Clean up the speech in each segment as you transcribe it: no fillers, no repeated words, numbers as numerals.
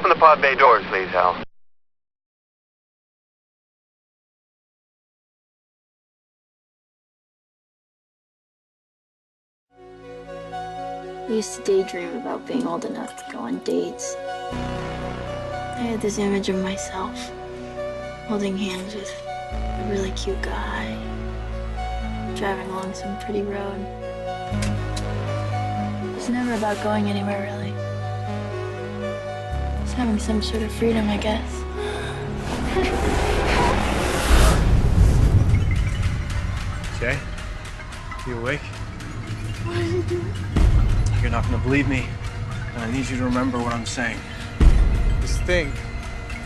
Open the pod bay doors, please, Hal. I used to daydream about being old enough to go on dates. I had this image of myself holding hands with a really cute guy, driving along some pretty road. It was never about going anywhere, really. Just having some sort of freedom, I guess. Jay, you awake? You're not gonna believe me, and I need you to remember what I'm saying. This thing,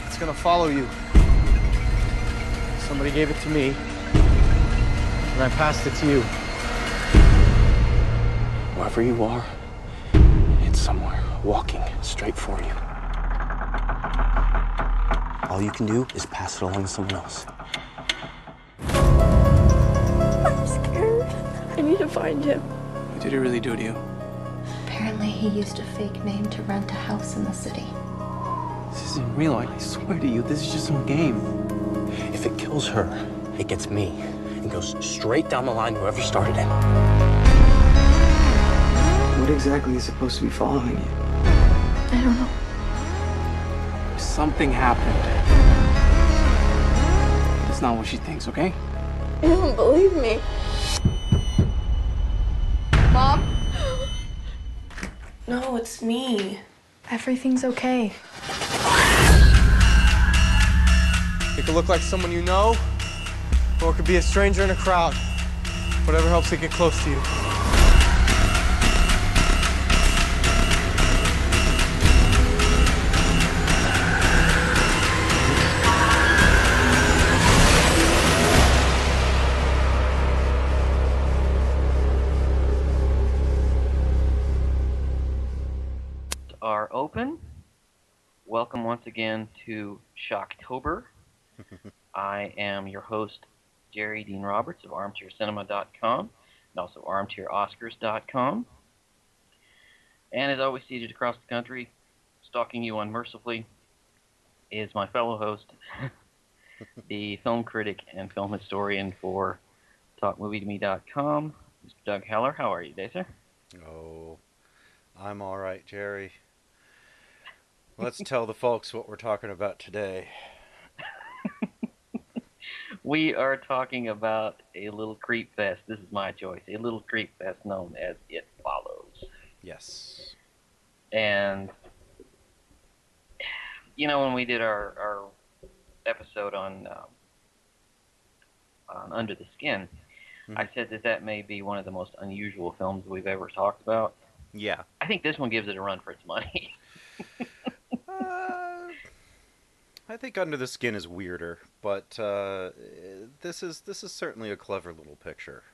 it's gonna follow you. Somebody gave it to me, and I passed it to you. Wherever you are, it's somewhere walking straight for you. All you can do is pass it along to someone else. I'm scared. I need to find him. What did he really do to you? Apparently, he used a fake name to rent a house in the city. This isn't real, I swear to you, this is just some game. If it kills her, it gets me, and goes straight down the line to whoever started it. What exactly is supposed to be following you? I don't know. Something happened. It's not what she thinks, okay? You don't believe me. Mom? No, it's me. Everything's okay. It could look like someone you know, or it could be a stranger in a crowd. Whatever helps it get close to you. Are open. Welcome once again to Shock-tober. I am your host, Jerry Dean Roberts of ArmchairCinema.com and also ArmchairOscars.com. And as always, seated across the country, stalking you unmercifully, is my fellow host, the film critic and film historian for TalkMovieToMe.com, Mr. Doug Heller. How are you today, sir? Oh, I'm all right, Jerry. Let's tell the folks what we're talking about today. We are talking about a little creep fest. This is my choice. A little creep fest known as It Follows. Yes. And, you know, when we did our episode on Under the Skin, I said that may be one of the most unusual films we've ever talked about. Yeah. I think this one gives it a run for its money. I think Under the Skin is weirder, but this is certainly a clever little picture.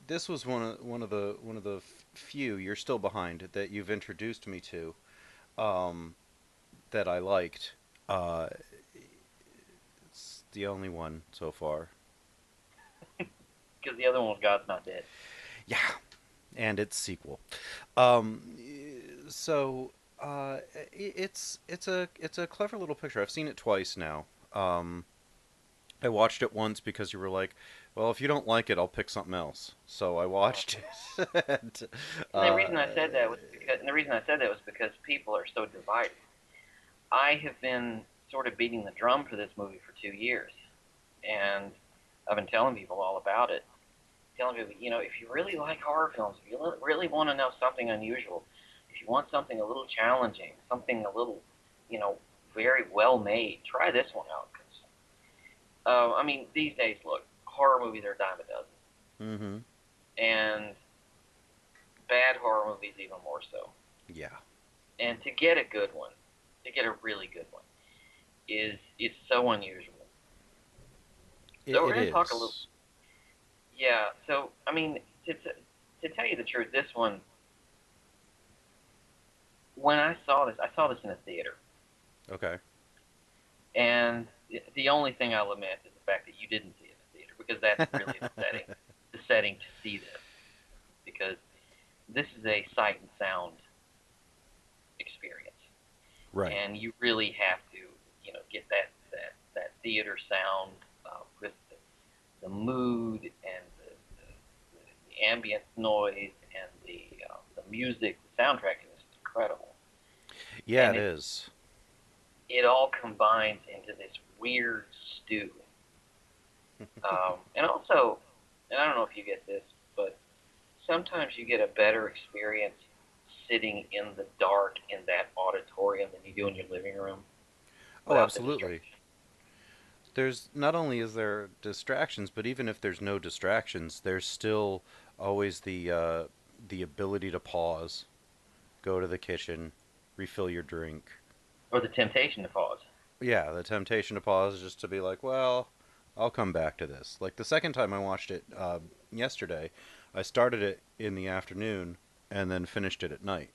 This was one of the few, you're still behind, that you've introduced me to that I liked. It's the only one so far. Because the other one was God's Not Dead. Yeah, and its sequel. It's a clever little picture. I've seen it twice now. I watched it once because you were like, well, if you don't like it, I'll pick something else. So I watched it. And the reason I said that was because people are so divided. I have been sort of beating the drum for this movie for 2 years, and I've been telling people all about it. Telling people, you know, if you really like horror films, if you really want to know something unusual, if you want something a little challenging, something a little, you know, very well made, try this one out. Cause, I mean, these days, look, horror movies are a dime a dozen. Mm-hmm. And bad horror movies even more so. Yeah. And to get a good one, to get a really good one, is so unusual. So we're going to talk a little. Yeah. So I mean, to tell you the truth, this one, when I saw this in a theater. Okay. And the only thing I'll admit is the fact that you didn't see it in the theater, because that's really the setting to see this, because this is a sight and sound Right. And you really have to, get that theater sound with the mood and the ambient noise and the music. The soundtrack is incredible. Yeah, And it is. it all combines into this weird stew. And also, and I don't know if you get this, but sometimes you get a better experience sitting in the dark in that auditorium than you do in your living room Oh, without the absolutely. distraction. There's not only is there distractions, but even if there's no distractions, there's still always the ability to pause, go to the kitchen, refill your drink. Or the temptation to pause. Yeah, the temptation to pause just to be like, well, I'll come back to this. Like the second time I watched it yesterday, I started it in the afternoon and then finished it at night.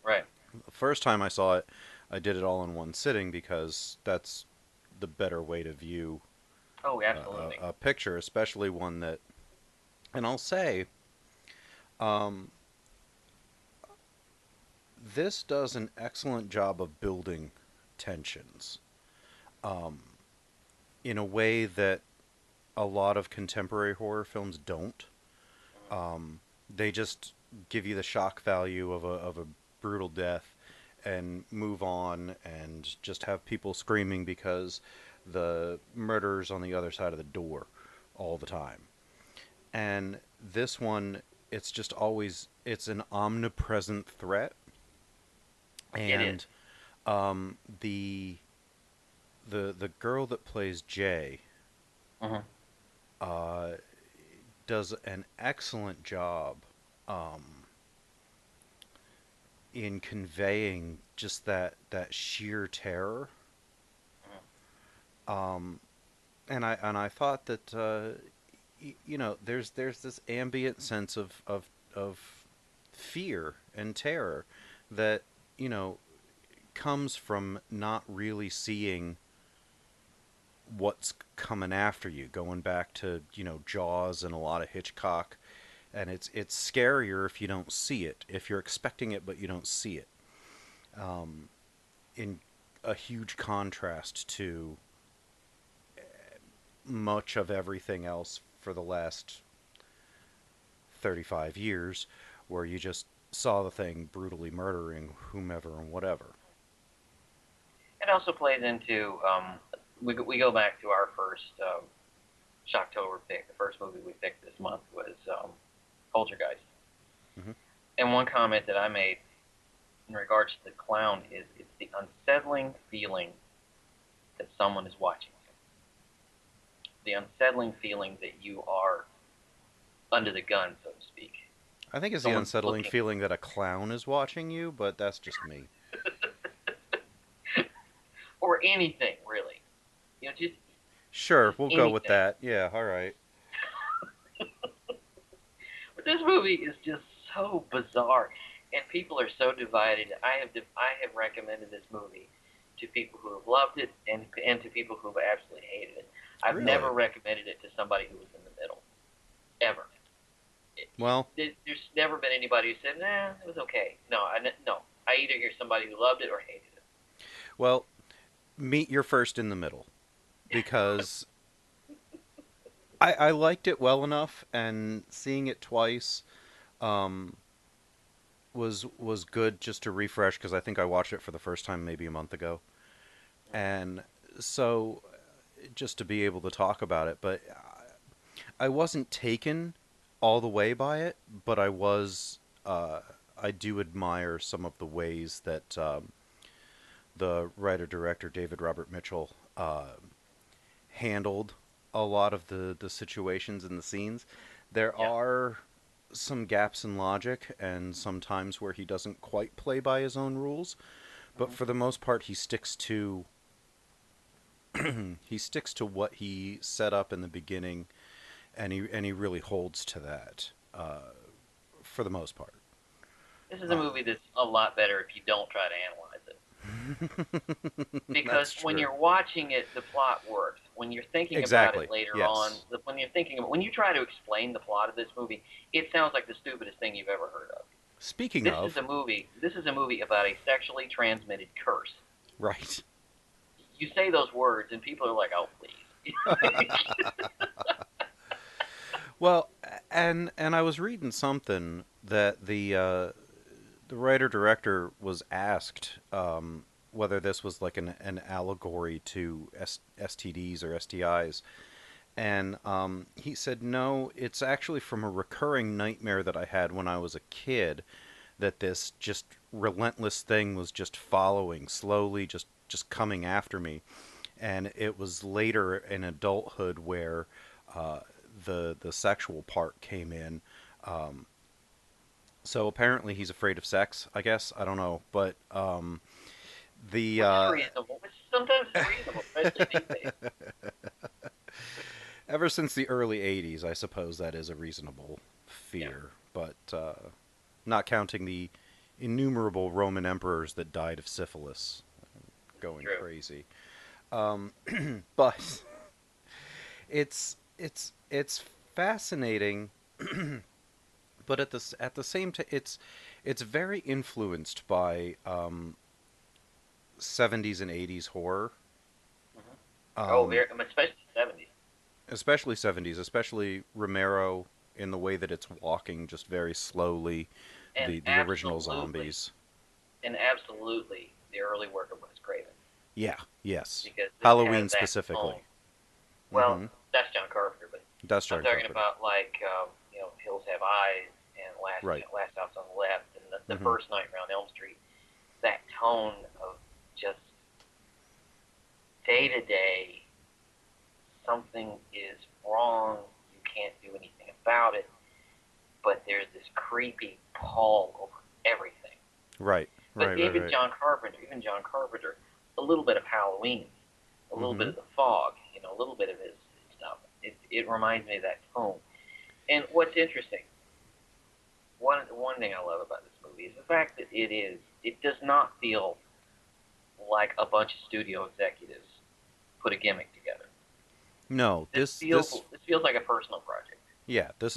Right. The first time I saw it, I did it all in one sitting because that's the better way to view Oh, absolutely. a picture, especially one that. And I'll say, um, this does an excellent job of building tensions um, in a way that a lot of contemporary horror films don't. They just give you the shock value of a brutal death and move on and just have people screaming because the murderer's on the other side of the door all the time. And this one, it's just always, it's an omnipresent threat. It And is. the the girl that plays Jay Mhm. uh, does an excellent job um, in conveying just that sheer terror. Um, and I thought that there's this ambient sense of fear and terror that you know comes from not really seeing what's coming after you, going back to Jaws and a lot of Hitchcock. And it's scarier if you don't see it, if you're expecting it but you don't see it, in a huge contrast to much of everything else for the last 35 years, where you just saw the thing brutally murdering whomever and whatever. It also plays into we go back to our first Shocktober pick. The first movie we picked this month was Poltergeist. Mhm. And one comment that I made in regards to the clown is it's the unsettling feeling that someone is watching you. The unsettling feeling that you are under the gun, so to speak. I think it's the Someone's unsettling looking. feeling that a clown is watching you, but that's just me. Or anything, really. Just Sure, we'll go with anything. that. Yeah, all right. But this movie is just so bizarre, and people are so divided. I have recommended this movie to people who have loved it and to people who have absolutely hated it. I've Really? never recommended it to somebody who was in the middle, ever. Well, There's never been anybody who said, "Nah, it was okay." No. I either hear somebody who loved it or hated it. well, meet your first in the middle, because I liked it well enough, and seeing it twice um, was good just to refresh, because I think I watched it for the first time maybe a month ago, and so just to be able to talk about it. But I wasn't taken all the way by it, but I was. I do admire some of the ways that the writer director David Robert Mitchell handled a lot of the situations and the scenes. There Yeah. are some gaps in logic and some times where he doesn't quite play by his own rules, but for the most part he sticks to he sticks to what he set up in the beginning, and he really holds to that for the most part. This is a movie that's a lot better if you don't try to analyze it. Because That's when true. you're watching it, the plot works. When you're thinking about Exactly. it later Yes. on, when you try to explain the plot of this movie, it sounds like the stupidest thing you've ever heard of. Speaking This of, is a movie. This is a movie about a sexually transmitted curse. right. You say those words, and people are like, "Oh, please." Well, and I was reading something that the writer director was asked whether this was like an allegory to STDs or STIs, and he said no, it's actually from a recurring nightmare that I had when I was a kid, that this just relentless thing was just following slowly, just coming after me, and it was later in adulthood where uh, the sexual part came in. Um, so apparently he's afraid of sex. I guess I don't know, but the Which is reasonable. Which sometimes is reasonable, especially these days. ever since the early '80s, I suppose that is a reasonable fear, but not counting the innumerable Roman emperors that died of syphilis, going True. crazy. Um, but it's fascinating, but at the same time, it's very influenced by 70s and 80s horror. Oh, Um, very, especially '70s. especially 70s, especially Romero in the way that it's walking just very slowly, And the original zombies. absolutely, the early work of Wes Craven, Yeah, yes. because this has Halloween that specifically. tone. Well, Mm-hmm. that's John Carpenter, but That's I'm John talking Carpenter. about like Hills Have Eyes and Right. Last House on the Left and the Mm-hmm. first Nightmare on Elm Street. That tone of just day to day, something is wrong. You can't do anything about it, but there's this creepy pall over everything. Right. But Right. Right. Right. Even John Carpenter, a little bit of Halloween, a little bit Mm-hmm. of The Fog, a little bit of his stuff. It reminds me of that tone. And what's interesting, one thing I love about this movie is the fact that it does not feel like a bunch of studio executives put a gimmick together. No, This feels like a personal project. yeah, this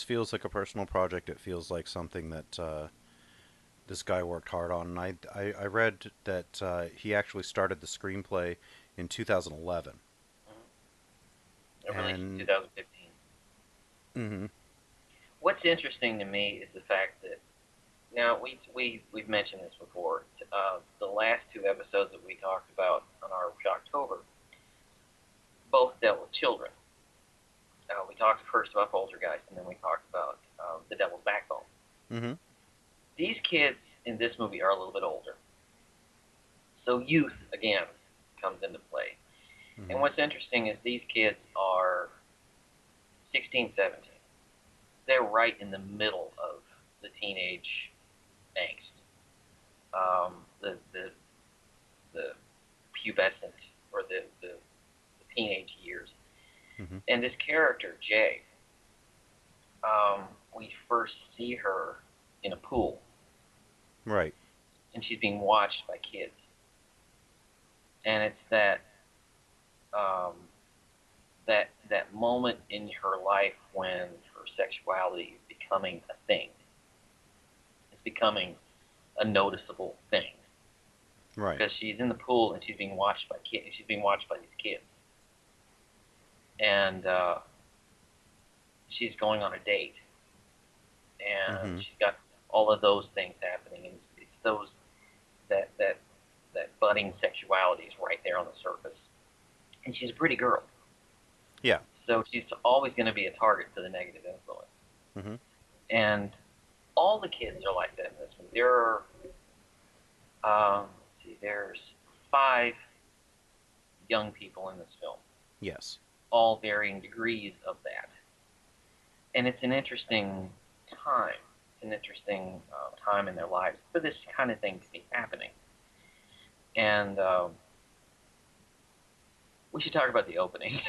feels like a personal project. It feels like something that this guy worked hard on. And I read that he actually started the screenplay in 2011. It released in And 2015. mm-hmm. What's interesting to me is the fact that now we've mentioned this before. The last two episodes that we talked about on our Shock-tober both dealt with children. We talked first about Poltergeist, and then we talked about The Devil's Backbone. Mm-hmm. These kids in this movie are a little bit older, so youth again comes into play. Mm-hmm. And what's interesting is these kids are 16, 17. They're right in the middle of the teenage angst, the pubescent or the teenage years. Mm-hmm. And this character Jay, we first see her in a pool, Right. and she's being watched by kids. And it's that that moment in her life when her sexuality is becoming a thing. It's becoming a noticeable thing. Right. Because she's in the pool and she's being watched by kids. She's being watched by these kids, and she's going on a date, and Mm-hmm. she's got all of those things happening, and it's those that budding sexuality is right there on the surface, and she's a pretty girl, Yeah. so she's always going to be a target for the negative influence, Mm-hmm. and all the kids are like that in this movie. There's 5 young people in this film, Yes. all varying degrees of that. And it's an interesting time. It's an interesting time in their lives for this kind of thing to be happening. And we should talk about the opening.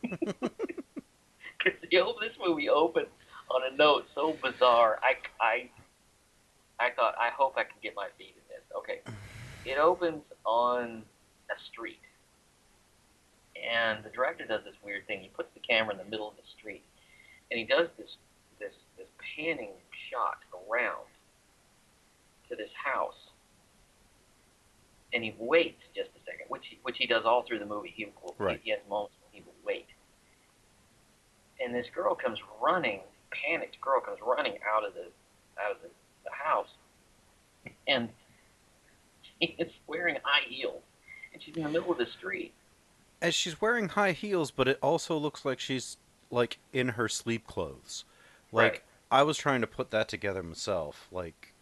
Because this movie opened on a note so bizarre. I thought, I hope I can get my feet in this. Okay. It opens on a street. And the director does this weird thing. He puts the camera in the middle of the street, and he does this panning shot around, to this house, and he waits just a second, which he does all through the movie. Right. He has moments when he will wait, and this girl comes running, panicked girl comes running out of the house, and she is wearing high heels, and she's in the middle of the street. As she's wearing high heels, but it also looks like she's like in her sleep clothes. Like Right. I was trying to put that together myself. Like,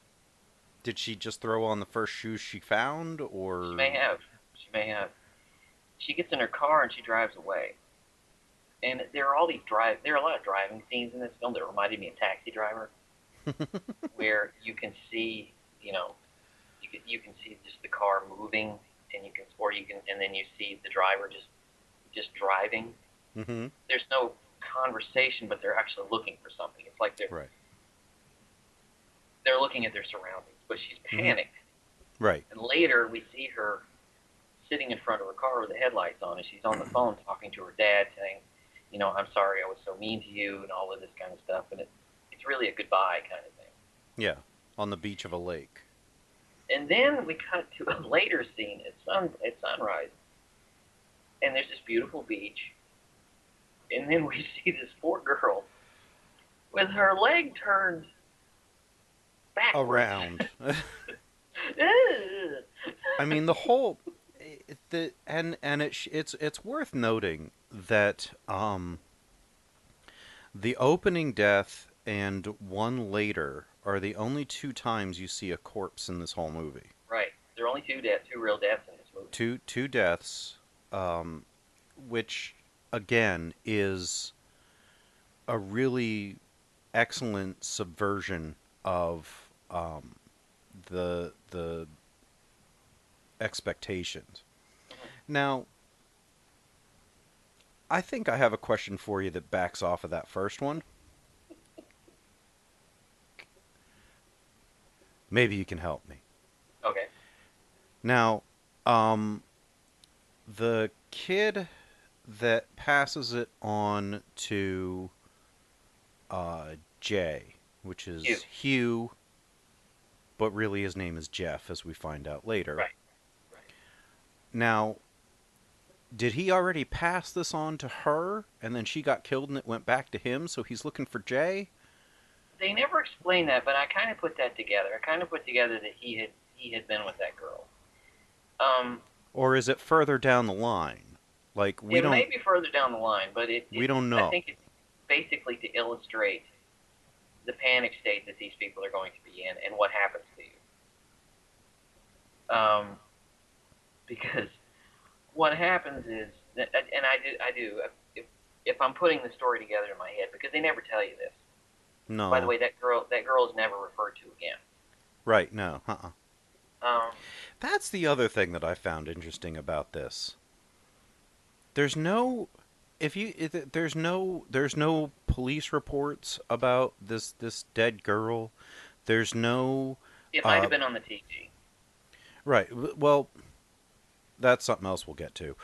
did she just throw on the first shoes she found, or She may have. She may have. She gets in her car and she drives away. And there are a lot of driving scenes in this film that reminded me of Taxi Driver, where you can see, you can see just the car moving, and and then you see the driver just driving. Mm-hmm. There's no conversation, but they're actually looking for something. It's like Right. they're looking at their surroundings, but she's panicked. Right. And later we see her sitting in front of her car with the headlights on, and she's on the phone talking to her dad, saying, I'm sorry I was so mean to you, and all of this kind of stuff. And it's really a goodbye kind of thing. Yeah. On the beach of a lake. And then we cut to a later scene at sunrise, and there's this beautiful beach, and then we see this poor girl with her leg turned backwards. Around. I mean, the whole it's worth noting that the opening death and one later are the only two times you see a corpse in this whole movie. Right. There are only two real deaths in this movie. Two deaths, which again is a really excellent subversion of the expectations. Now, I think I have a question for you that backs off of that first one. Maybe you can help me. Okay. Now, the kid that passes it on to Jay, which is Hugh, but really his name is Jeff, as we find out later. Right. Now, did he already pass this on to her, and then she got killed and it went back to him, so he's looking for Jay? They never explained that, but I kind of put that together. I kind of put together that he had been with that girl. Or is it further down the line? Like it may be further down the line, but we don't know. I think it's basically to illustrate the panic state that these people are going to be in and what happens to you. Because what happens is, and I do, if I'm putting the story together in my head, because they never tell you this. No. By the way, that girl is never referred to again. Right. No. That's the other thing that I found interesting about this. There's no police reports about this dead girl. There's no. It might have been on the TV. Right. Well, that's something else we'll get to.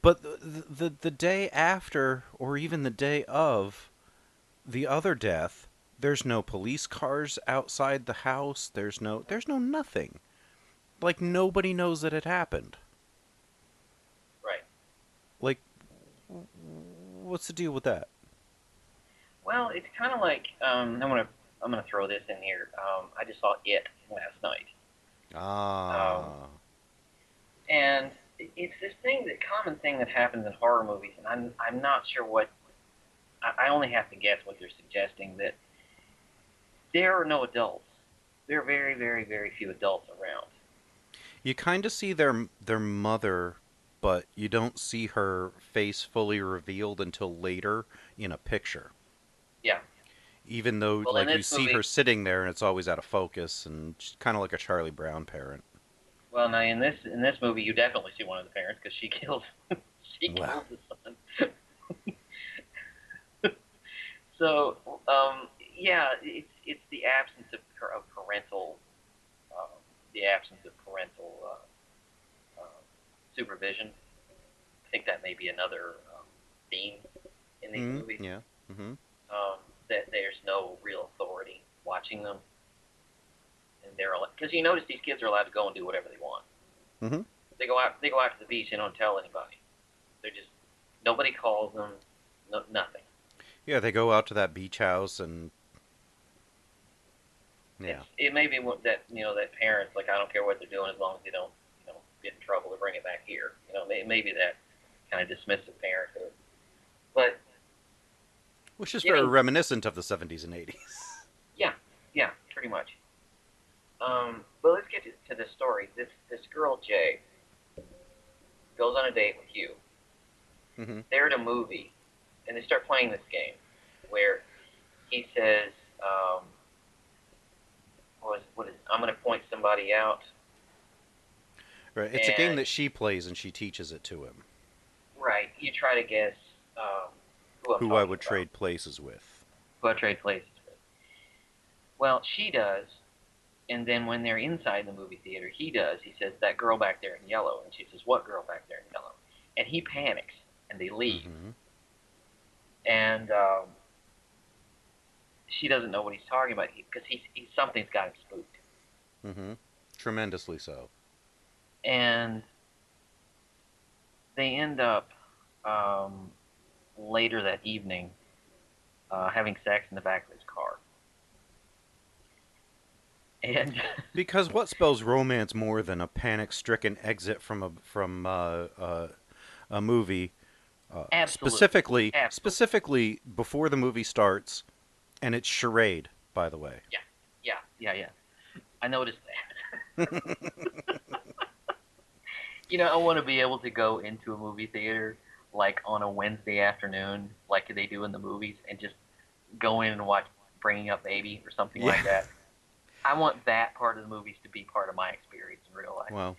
But the day after, or even the day of the other death, there's no police cars outside the house. There's no nothing. Like, nobody knows that it happened. Right. Like, what's the deal with that? Well, it's kind of like I'm gonna throw this in here. I just saw It last night. And it's this common thing that happens in horror movies, and I'm not sure what. I only have to guess what they're suggesting, that there are no adults. There are very, very, very few adults around. You kind of see their mother, but you don't see her face fully revealed until later in a picture. Yeah. Even though, well, like, you see her sitting there and it's always out of focus, and she's kind of like a Charlie Brown parent. Well, now in this movie, you definitely see one of the parents, because she kills kills the son. So, yeah, it's the absence of parental supervision. I think that may be another theme in these movies. Yeah. Mm-hmm. that there's no real authority watching them, and they're because you notice these kids are allowed to go and do whatever they want. Mm-hmm. They go out to the beach and don't tell anybody. They're just nobody calls them, nothing. Yeah, they go out to that beach house and yeah. It may be that that parents like I don't care what they're doing as long as they don't get in trouble or bring it back here. It may be that kind of dismissive parenthood, but which is very reminiscent of the 70s and 80s. Yeah, pretty much. But let's get to the story. This girl Jay goes on a date with you. Mm-hmm. They're at a movie, and they start playing this game where he says, "What is? I'm going to point somebody out." Right. It's a game that she plays, and she teaches it to him. Right. You try to guess who I would trade places with. Who I trade places with. Well, she does, and then when they're inside the movie theater, he does. He says, "That girl back there in yellow," and she says, "What girl back there in yellow?" And he panics, and they leave. Mm-hmm. And she doesn't know what he's talking about because something's got him spooked. Mm-hmm. Tremendously so. And they end up later that evening having sex in the back of his car. And because what spells romance more than a panic-stricken exit from a movie? Absolutely. Specifically before the movie starts, and it's charade, by the way. Yeah. I noticed that. I want to be able to go into a movie theater like on a Wednesday afternoon, like they do in the movies, and just go in and watch Bringing Up Baby or something like that. I want that part of the movies to be part of my experience in real life. Well,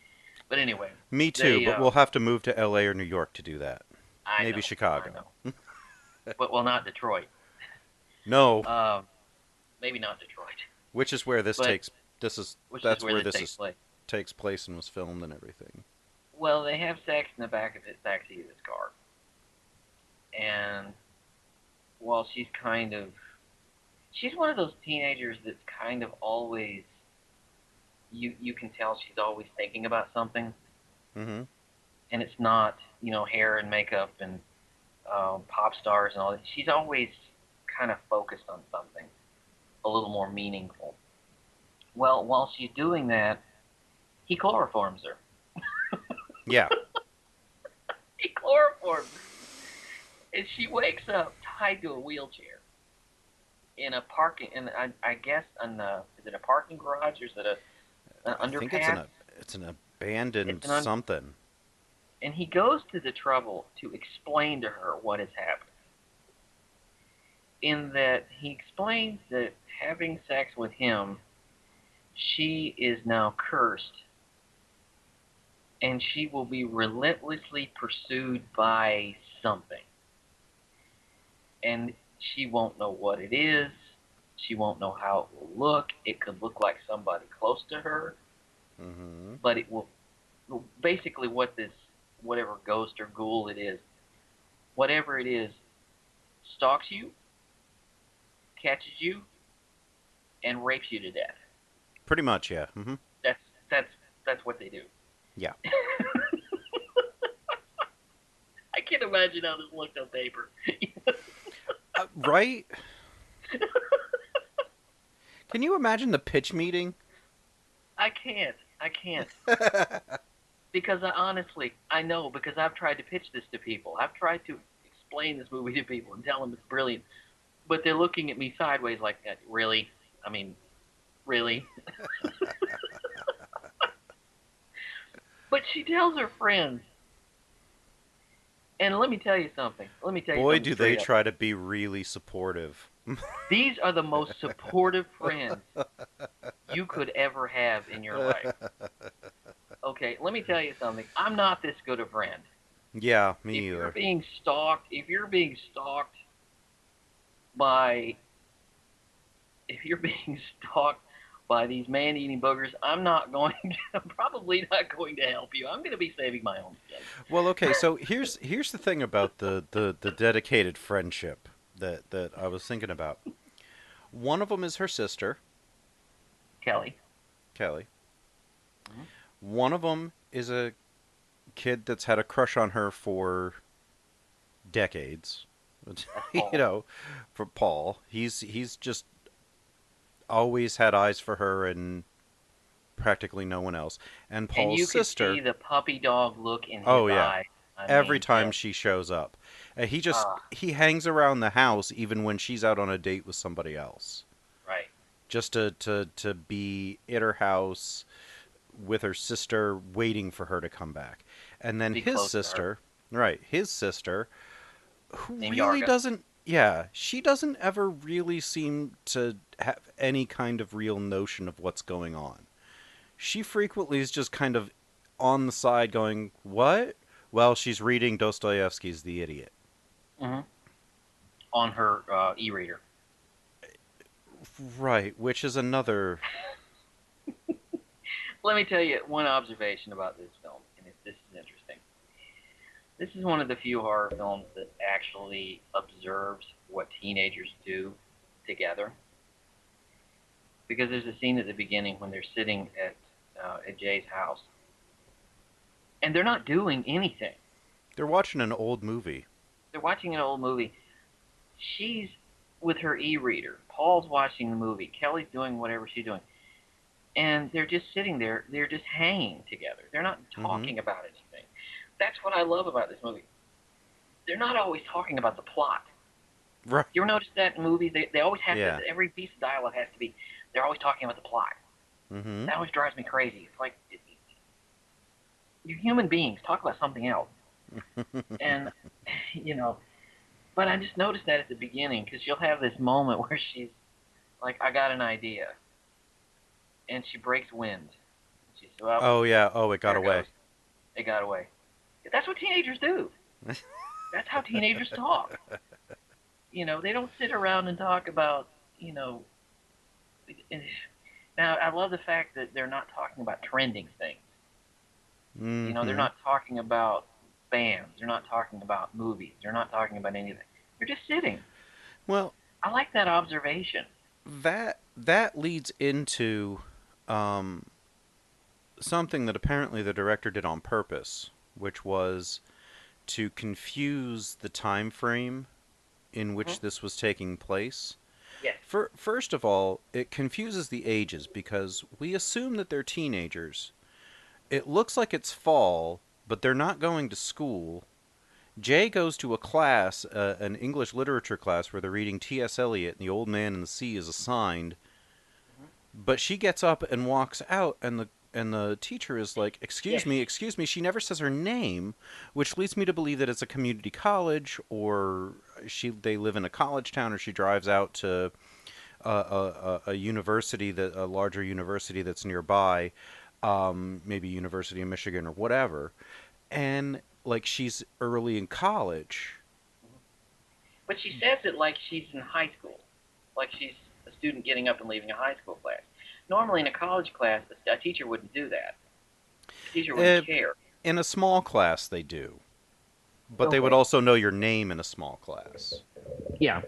but anyway. Me too, but we'll have to move to L.A. or New York to do that. Maybe Chicago. I know. But not Detroit. No. Maybe not Detroit. Which is where this takes. That's where this takes place and was filmed and everything. Well, they have sex in the backseat of his car, and while she's one of those teenagers that's kind of always. You can tell she's always thinking about something. Mm-hmm. And it's not, hair and makeup and pop stars and all that. She's always kind of focused on something a little more meaningful. Well, while she's doing that, he chloroforms her. Yeah. He chloroforms her. And she wakes up tied to a wheelchair in a parking, I guess, is it a parking garage or is it an underpass? I think it's an abandoned something. And he goes to the trouble to explain to her what has happened. In that he explains that having sex with him, she is now cursed, and she will be relentlessly pursued by something. And she won't know what it is. She won't know how it will look. It could look like somebody close to her. Mm-hmm. But it will basically whatever ghost or ghoul it is, whatever it is, stalks you, catches you, and rapes you to death. Pretty much, yeah. Mm-hmm. That's what they do. Yeah. I can't imagine how this looked on paper. Right? Can you imagine the pitch meeting? I can't. Because I know, because I've tried to pitch this to people. I've tried to explain this movie to people and tell them it's brilliant. But they're looking at me sideways like, really? I mean, really? But she tells her friends. And let me tell you something. Boy, do they try to be really supportive. These are the most supportive friends you could ever have in your life. Okay, let me tell you something. I'm not this good a friend. Yeah, me either. If you're being stalked by these man-eating boogers, I'm probably not going to help you. I'm going to be saving my own skin. Well, okay, so here's the thing about the dedicated friendship that I was thinking about. One of them is her sister, Kelly. Kelly. Mhm. One of them is a kid that's had a crush on her for decades. Paul. You know, for Paul, he's just always had eyes for her and practically no one else. And And Paul's you could sister, see the puppy dog look in his oh yeah, eye. I every mean, time just, she shows up, he just ah, he hangs around the house even when she's out on a date with somebody else, right. just to be at her house with her sister, waiting for her to come back. And then Be his close to her. sister, right, his sister, who Named really Yarga. doesn't, yeah, she doesn't ever really seem to have any kind of real notion of what's going on. She frequently is just kind of on the side going, what? Well, she's reading Dostoevsky's The Idiot. Hmm. On her e-reader. Right, which is another... Let me tell you one observation about this film, and this is interesting. This is one of the few horror films that actually observes what teenagers do together. Because there's a scene at the beginning when they're sitting at Jay's house, and they're not doing anything. They're watching an old movie. They're watching an old movie. She's with her e-reader. Paul's watching the movie. Kelly's doing whatever she's doing. And they're just sitting there. They're just hanging together. They're not talking about anything. That's what I love about this movie. They're not always talking about the plot. Right. You ever notice that in movies? They always have Yeah. to, every piece of dialogue has to be, they're always talking about the plot. Mm-hmm. That always drives me crazy. It's like, you're human beings. Talk about something else. And, you know, but I just noticed that at the beginning, because she'll have this moment where she's like, I got an idea. And she breaks wind. She says, well, Oh, yeah. Oh, it got there it away. goes. It got away. That's what teenagers do. That's how teenagers talk. You know, they don't sit around and talk about, you know. Now, I love the fact that they're not talking about trending things. Mm-hmm. You know, they're not talking about bands. They're not talking about movies. They're not talking about anything. They're just sitting. Well, I like that observation. that leads into something that apparently the director did on purpose, which was to confuse the time frame in which this was taking place. Yes. First of all, it confuses the ages because we assume that they're teenagers. It looks like it's fall, but they're not going to school. Jay goes to a class, an English literature class, where they're reading T.S. Eliot, and The Old Man and the Sea is assigned. But she gets up and walks out, and the teacher is like, excuse me, she never says her name, which leads me to believe that it's a community college, or they live in a college town, or she drives out to a university, a larger university that's nearby, maybe University of Michigan or whatever, and like she's early in college. But she says it like she's in high school, like she's a student getting up and leaving a high school class. Normally in a college class, a teacher wouldn't do that. A teacher wouldn't care. In a small class, they do. But they would Okay. also know your name in a small class. Yeah.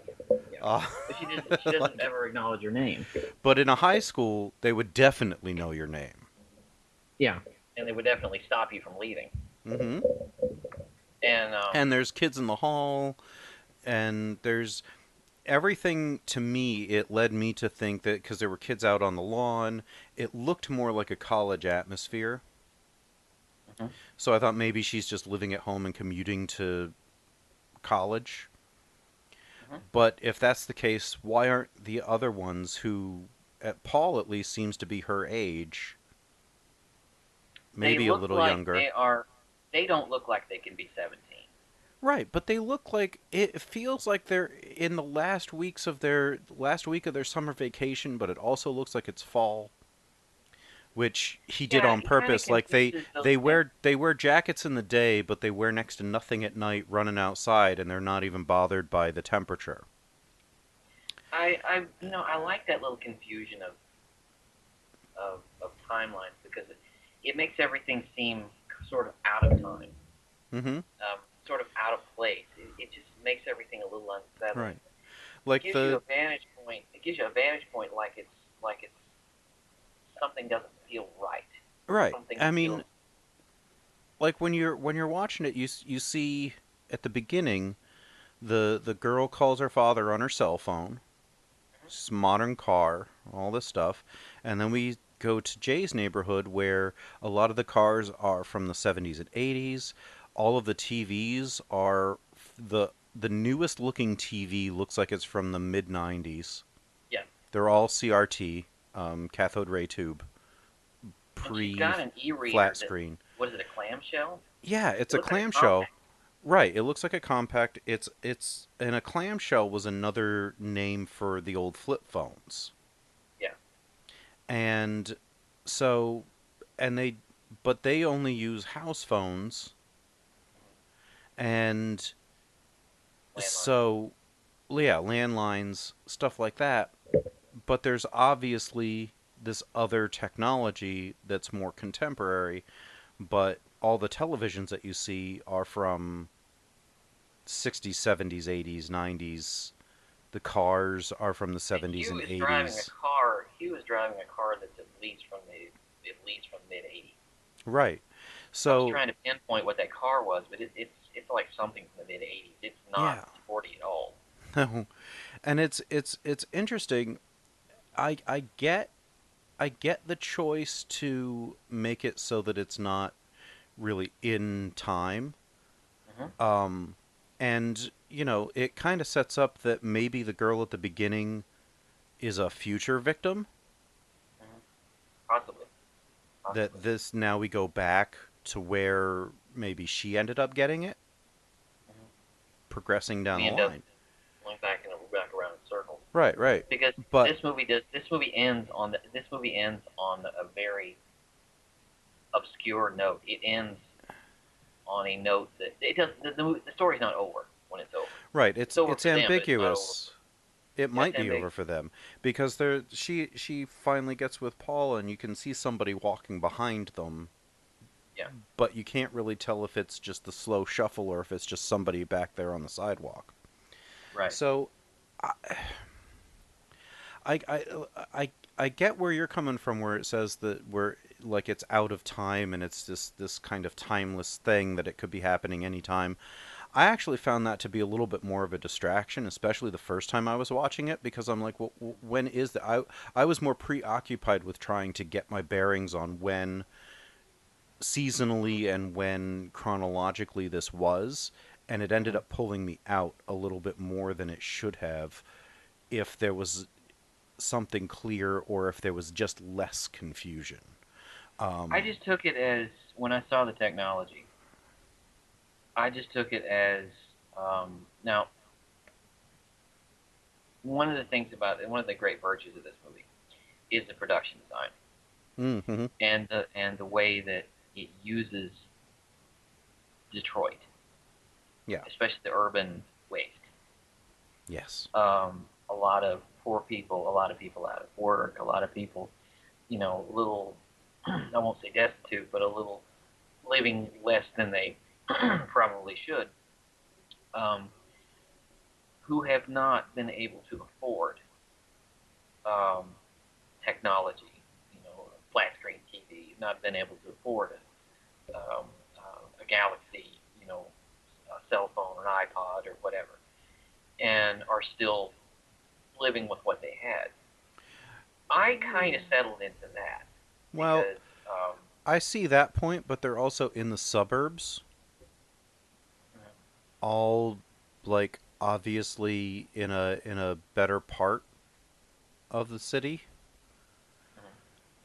Uh, But she doesn't ever acknowledge your name. but in a high school, they would definitely know your name. Yeah. And they would definitely stop you from leaving. Mm-hmm. And there's kids in the hall, and there's everything. To me, it led me to think that because there were kids out on the lawn, it looked more like a college atmosphere. Mhm. So I thought maybe she's just living at home and commuting to college. Mhm. But if that's the case, why aren't the other ones who, Paul at least seems to be her age, maybe they a look little like younger? They don't look like they can be 17. Right, but they look like, it feels like they're in the last week of their summer vacation, but it also looks like it's fall, which he did Yeah, on he kinda purpose. Like confuses those they things. wear jackets in the day, but they wear next to nothing at night, running outside, and they're not even bothered by the temperature. I like that little confusion of timelines because it makes everything seem sort of out of time, Mm-hmm. sort of out of place. It just makes everything a little unsettling. Right. Like It gives you a the vantage point. It gives you a vantage point, like it's something doesn't feel right. Right. Something I feels. mean, like when you're watching it, you see at the beginning the girl calls her father on her cell phone. It's a modern car, all this stuff, and then we go to Jay's neighborhood where a lot of the cars are from the 70s and 80s. All of the TVs are the newest looking TV looks like it's from the mid 90s. Yeah. They're all CRT, cathode ray tube, And she's pre got an e-reader flat that, screen. what is it, a clamshell? Yeah, it's It a looks like a clamshell. compact. Right, it looks like a compact. It's and a clamshell was another name for the old flip phones. Yeah. And so and they but they only use house phones. And Landline. so yeah, landlines, stuff like that. But there's obviously this other technology that's more contemporary, but all the televisions that you see are from 60s, 70s, 80s, 90s. The cars are from the 70s and 80s. Hugh is driving a car that's at least from mid '80s. Right. I was So trying to pinpoint what that car was, but it's like something from the mid '80s. It's yeah. not sporty at all. No. And it's interesting. I get the choice to make it so that it's not really in time. Mm-hmm. And it kind of sets up that maybe the girl at the beginning is a future victim. Mm-hmm. Possibly. That this now we go back to where maybe she ended up getting it, Mm-hmm. progressing down We the end up line. going back around in circles. Right, right. Because But this movie ends on a very obscure note. It ends on a note that it does. The story's not over when it's over. right, it's over it's for them, but it's not over. ambiguous. It might be over for them because she finally gets with Paul and you can see somebody walking behind them. Yeah. But you can't really tell if it's just the slow shuffle or if it's just somebody back there on the sidewalk. Right. So I I get where you're coming from, where it says that we're like it's out of time and it's this kind of timeless thing that it could be happening anytime. I actually found that to be a little bit more of a distraction, especially the first time I was watching it, because I'm like, well, when is that? I was more preoccupied with trying to get my bearings on when seasonally and when chronologically this was, and it ended up pulling me out a little bit more than it should have if there was something clear or if there was just less confusion. I just took it as, when I saw the technology, I just took it as, now, one of the great virtues of this movie is the production design. Mm-hmm. And the way that it uses Detroit. Yeah. Especially the urban waste. Yes. A lot of poor people, a lot of people out of work, a lot of people, little, I won't say destitute, but a little living less than they probably should, who have not been able to afford technology, flat screen TV, not been able to afford a Galaxy, a cell phone, an iPod, or whatever, and are still living with what they had. I kind of settled into that. Well, because, I see that point, but they're also in the suburbs. All, like, obviously in a better part of the city.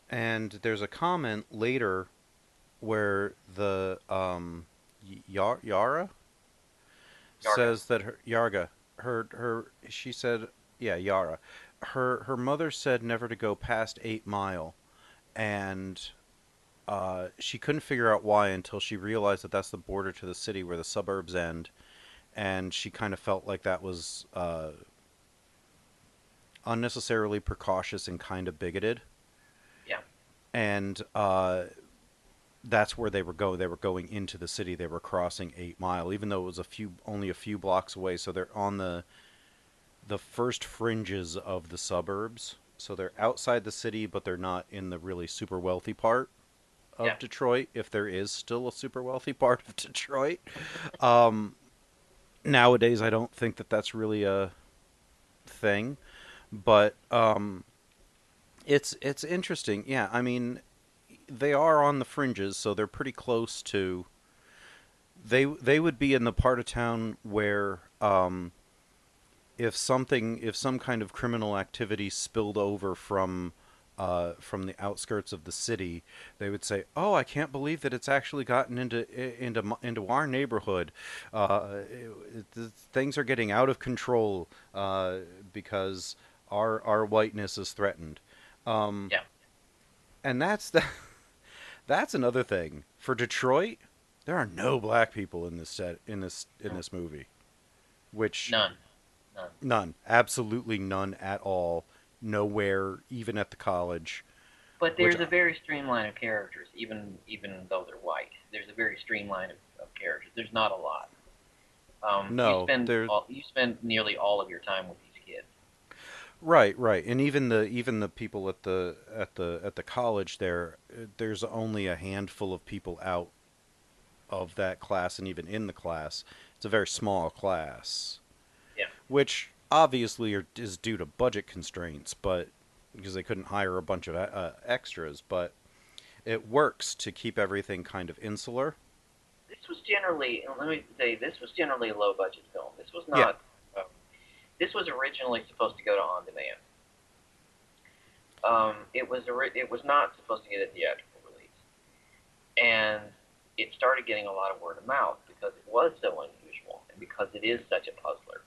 And there's a comment later where the Yara says that she said, yeah, Yara, her mother said never to go past 8 Mile, and she couldn't figure out why until she realized that that's the border to the city where the suburbs end, and she kind of felt like that was unnecessarily precautious and kind of bigoted. Yeah. And that's where they were going. They were going into the city. They were crossing 8 Mile, even though it was only a few blocks away. So they're on the first fringes of the suburbs. So they're outside the city, but they're not in the really super wealthy part Yeah. of Detroit, if there is still a super wealthy part of Detroit. Nowadays, I don't think that that's really a thing, but it's interesting. Yeah, I mean, they are on the fringes, so they're pretty close to. They would be in the part of town where if some kind of criminal activity spilled over from the outskirts of the city, they would say, "Oh, I can't believe that it's actually gotten into our neighborhood. Things are getting out of control because our whiteness is threatened." Yeah. And that's another thing for Detroit. There are no black people in this movie, which None. none, absolutely none at all. Nowhere, even at the college. But Which there's a very streamline of characters, even though they're white. There's a very streamline of characters. There's not a lot. No, you spend nearly all of your time with these kids. right, and even the people at the college there's only a handful of people out of that class, and even in the class, it's a very small class. Yeah. Which obviously is due to budget constraints, but because they couldn't hire a bunch of extras, but it works to keep everything kind of insular. This was generally a low budget film. This was not. This was originally supposed to go to on demand. It was not supposed to get a theatrical release, and it started getting a lot of word of mouth because it was so unusual and because it is such a puzzler.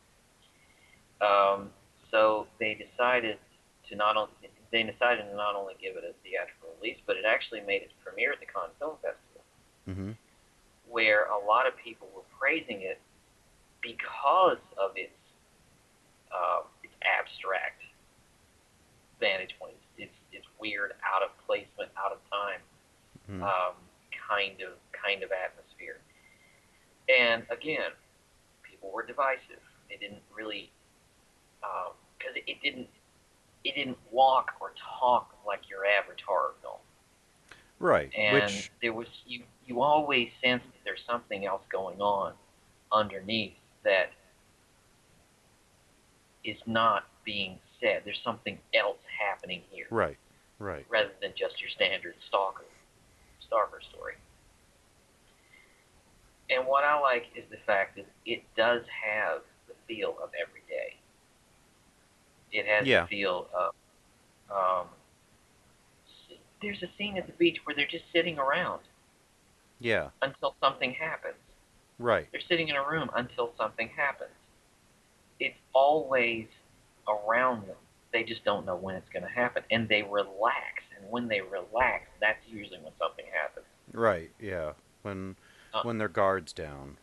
So they decided to not only give it a theatrical release, but it actually made its premiere at the Cannes Film Festival, Mm-hmm. where a lot of people were praising it because of its abstract vantage point, its weird, out of placement, out of time, Mm-hmm. kind of atmosphere. And again, people were divisive. They didn't really, because it didn't walk or talk like your average horror film. Right. And there was you always sense that there's something else going on underneath that is not being said. There's something else happening here. Right. Rather than just your standard stalker story. And what I like is the fact that it does have the feel of every day. It has the feel of there's a scene at the beach where they're just sitting around. Yeah. Until something happens. Right. They're sitting in a room until something happens. It's always around them. They just don't know when it's going to happen. And they relax. And when they relax, that's usually when something happens. Right, yeah. When their guard's down.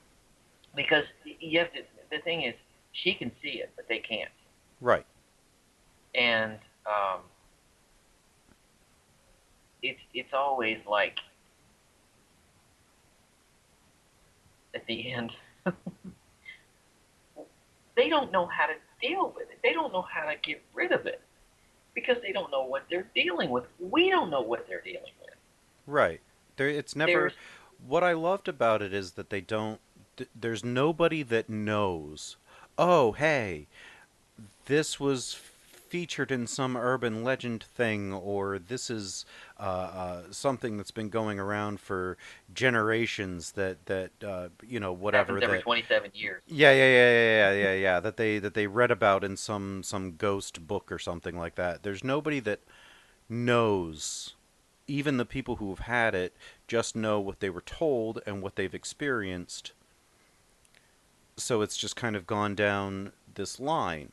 Because you have to, the thing is, she can see it, but they can't. Right. And it's always like at the end they don't know how to deal with it. They don't know how to get rid of it because they don't know what they're dealing with. We don't know what they're dealing with. Right. It's never. What I loved about it is that they don't. There's nobody that knows. Oh, hey, this was featured in some urban legend thing, or this is something that's been going around for generations. That whatever. Happens every 27 years. Yeah. That they read about in some ghost book or something like that. There's nobody that knows. Even the people who have had it just know what they were told and what they've experienced. So it's just kind of gone down this line.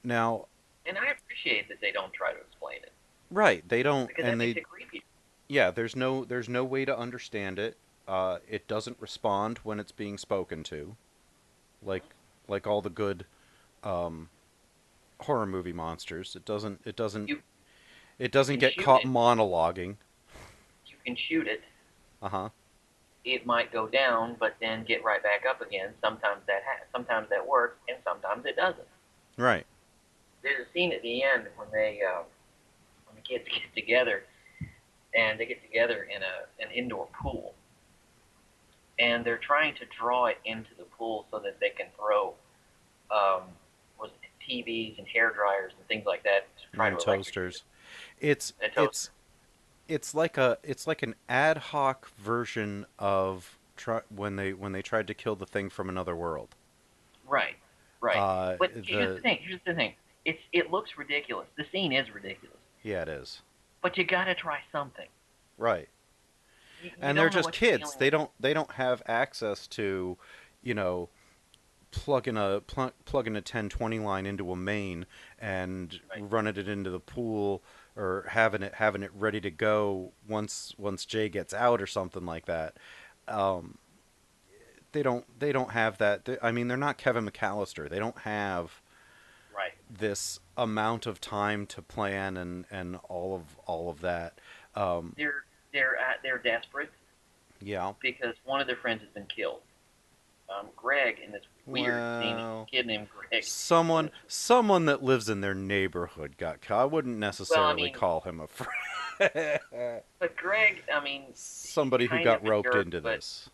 Now, and I appreciate that they don't try to explain it. Right, they don't, because and that makes it creepy. Yeah, there's no way to understand it. It doesn't respond when it's being spoken to, like all the good horror movie monsters. It doesn't get caught monologuing. You can shoot it. Uh-huh. It might go down, but then get right back up again. Sometimes that works, and sometimes it doesn't. Right. there's a scene at the end when the kids get together, and they get together in an indoor pool, and they're trying to draw it into the pool so that they can throw was it TVs and hair dryers and things like that to try And to toasters. It's and toast. it's like an ad hoc version of when they tried to kill the thing from another world. Right, right. But here's The the thing. Here's the thing. It looks ridiculous. The scene is ridiculous. Yeah, it is. But you gotta try something. Right. You And don't they're know just what you're kids. dealing with. They don't have access to, you know, plug in a 1020 line into a main and Right. running it into the pool, or having it ready to go once Jay gets out or something like that. Um, they don't have that. I mean, they're not Kevin McAllister. They don't have Right. this amount of time to plan and all of that. Um, They're desperate yeah. because one of their friends has been killed. Greg in this weird scene, Well, a kid named Greg. someone that lives in their neighborhood got killed. I wouldn't necessarily mean- call him a friend. But Greg, I mean, Somebody who kind got of a roped jerk, into but- this.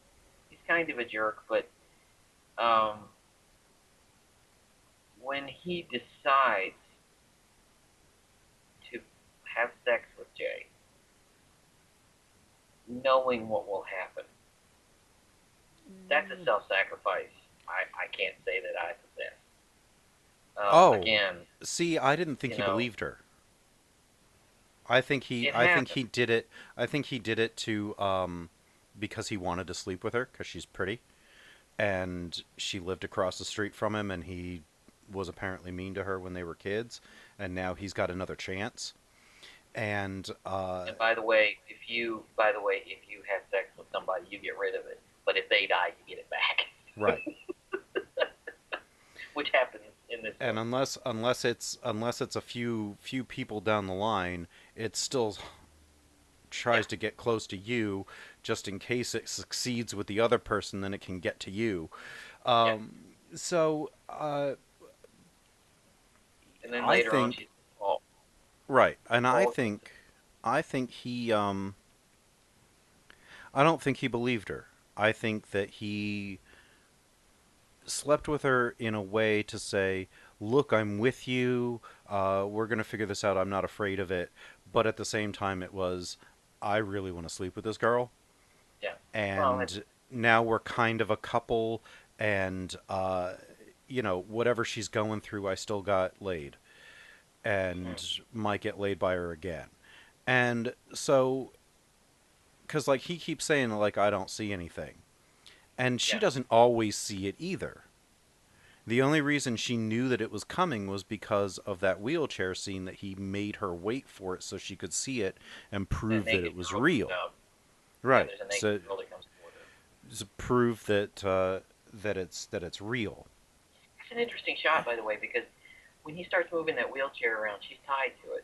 he's kind of a jerk, but when he decides to have sex with Jay, knowing what will happen, that's a self-sacrifice I can't say that I possess. Oh. Again, See, I didn't think you he know, believed her. I think he did it. I think he did it to because he wanted to sleep with her because she's pretty, and she lived across the street from him, and he was apparently mean to her when they were kids, and now he's got another chance. And and by the way, if you have sex with somebody, you get rid of it. But if they die, you get it back. right. Which happens in this. And unless it's a few people down the line, it still tries to get close to you, just in case it succeeds with the other person, then it can get to you. So and then I later on, think- she's oh, right, and I Well- think he I don't think he believed her. I think that he slept with her in a way to say, look, I'm with you, we're going to figure this out, I'm not afraid of it. But at the same time, it was, I really want to sleep with this girl. yeah. And now we're kind of a couple, and, whatever she's going through, I still got laid. And might get laid by her again. And so, because, like, he keeps saying, like, I don't see anything. And she doesn't always see it either. The only reason she knew that it was coming was because of that wheelchair scene that he made her wait for it so she could see it and prove that it was real. Right. There's a naked So girl that comes forward her. to prove that it's real. It's an interesting shot, by the way, because when he starts moving that wheelchair around, she's tied to it,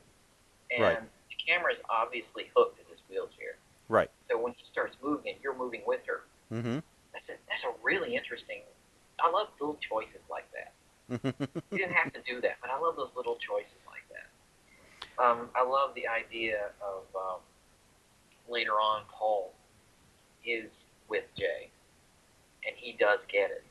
and Right. the camera's obviously hooked to this wheelchair. Right. So when he starts moving, you're moving with her. Mm-hmm. That's a really interesting. I love little choices like that. You didn't have to do that, but I love those little choices like that. I love the idea of later on Paul is with Jay, and he does get it.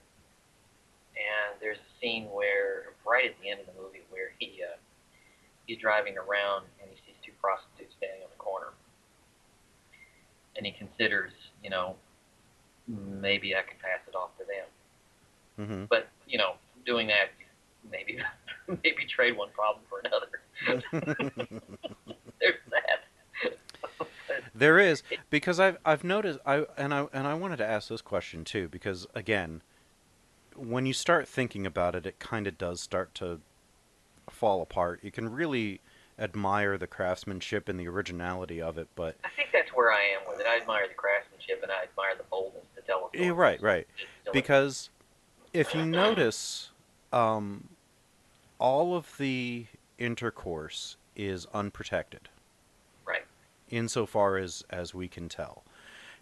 And there's a scene where, right at the end of the movie, where he's driving around and he sees two prostitutes standing on the corner, and he considers, maybe I could pass it off to them. Mm-hmm. But, doing that, maybe trade one problem for another. There's that. There is, because I've noticed, I wanted to ask this question too, because again, when you start thinking about it, it kind of does start to fall apart. You can really admire the craftsmanship and the originality of it, but I think that's where I am with it. I admire the craftsmanship and I admire the boldness to tell a story. right. It's silly. Because if you notice, all of the intercourse is unprotected. Right. Insofar as we can tell.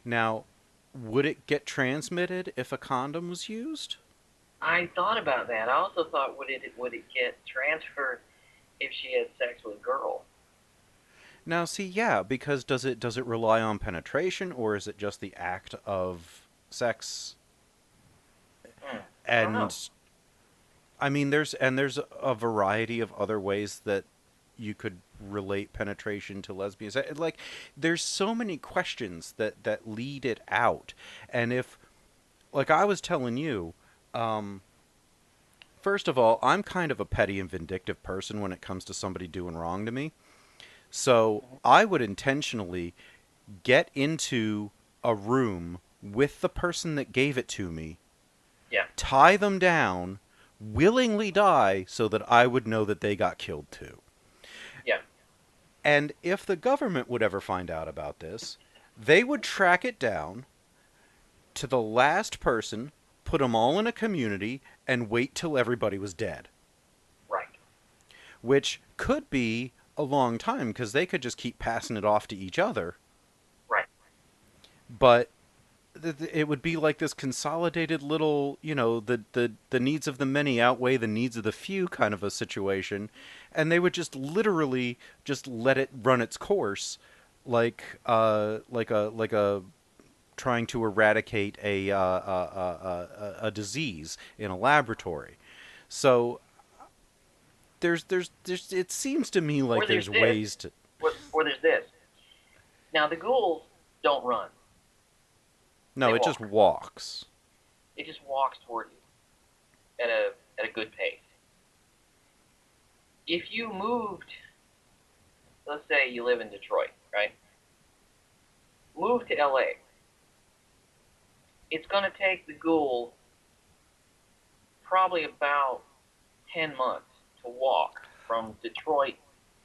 Now, would it get transmitted if a condom was used? I thought about that. I also thought would it get transferred if she had sex with a girl. Now, see, yeah, because does it rely on penetration, or is it just the act of sex? I don't know. And I mean, there's a variety of other ways that you could relate penetration to lesbians. Like, there's so many questions that lead it out. And if, like I was telling you, first of all, I'm kind of a petty and vindictive person when it comes to somebody doing wrong to me. So I would intentionally get into a room with the person that gave it to me, Yeah. tie them down, willingly die so that I would know that they got killed too. Yeah. And if the government would ever find out about this, they would track it down to the last person, put them all in a community, and wait till everybody was dead. Right. Which could be a long time, because they could just keep passing it off to each other. Right. But it would be like this consolidated little, the needs of the many outweigh the needs of the few kind of a situation, and they would just literally just let it run its course, like a trying to eradicate a disease in a laboratory. So there's it seems to me like there's ways to. Or there's this. Now the ghouls don't run. No, it just walks. It just walks toward you at a good pace. If you moved, let's say you live in Detroit, right? Move to LA. It's going to take the ghoul probably about 10 months to walk from Detroit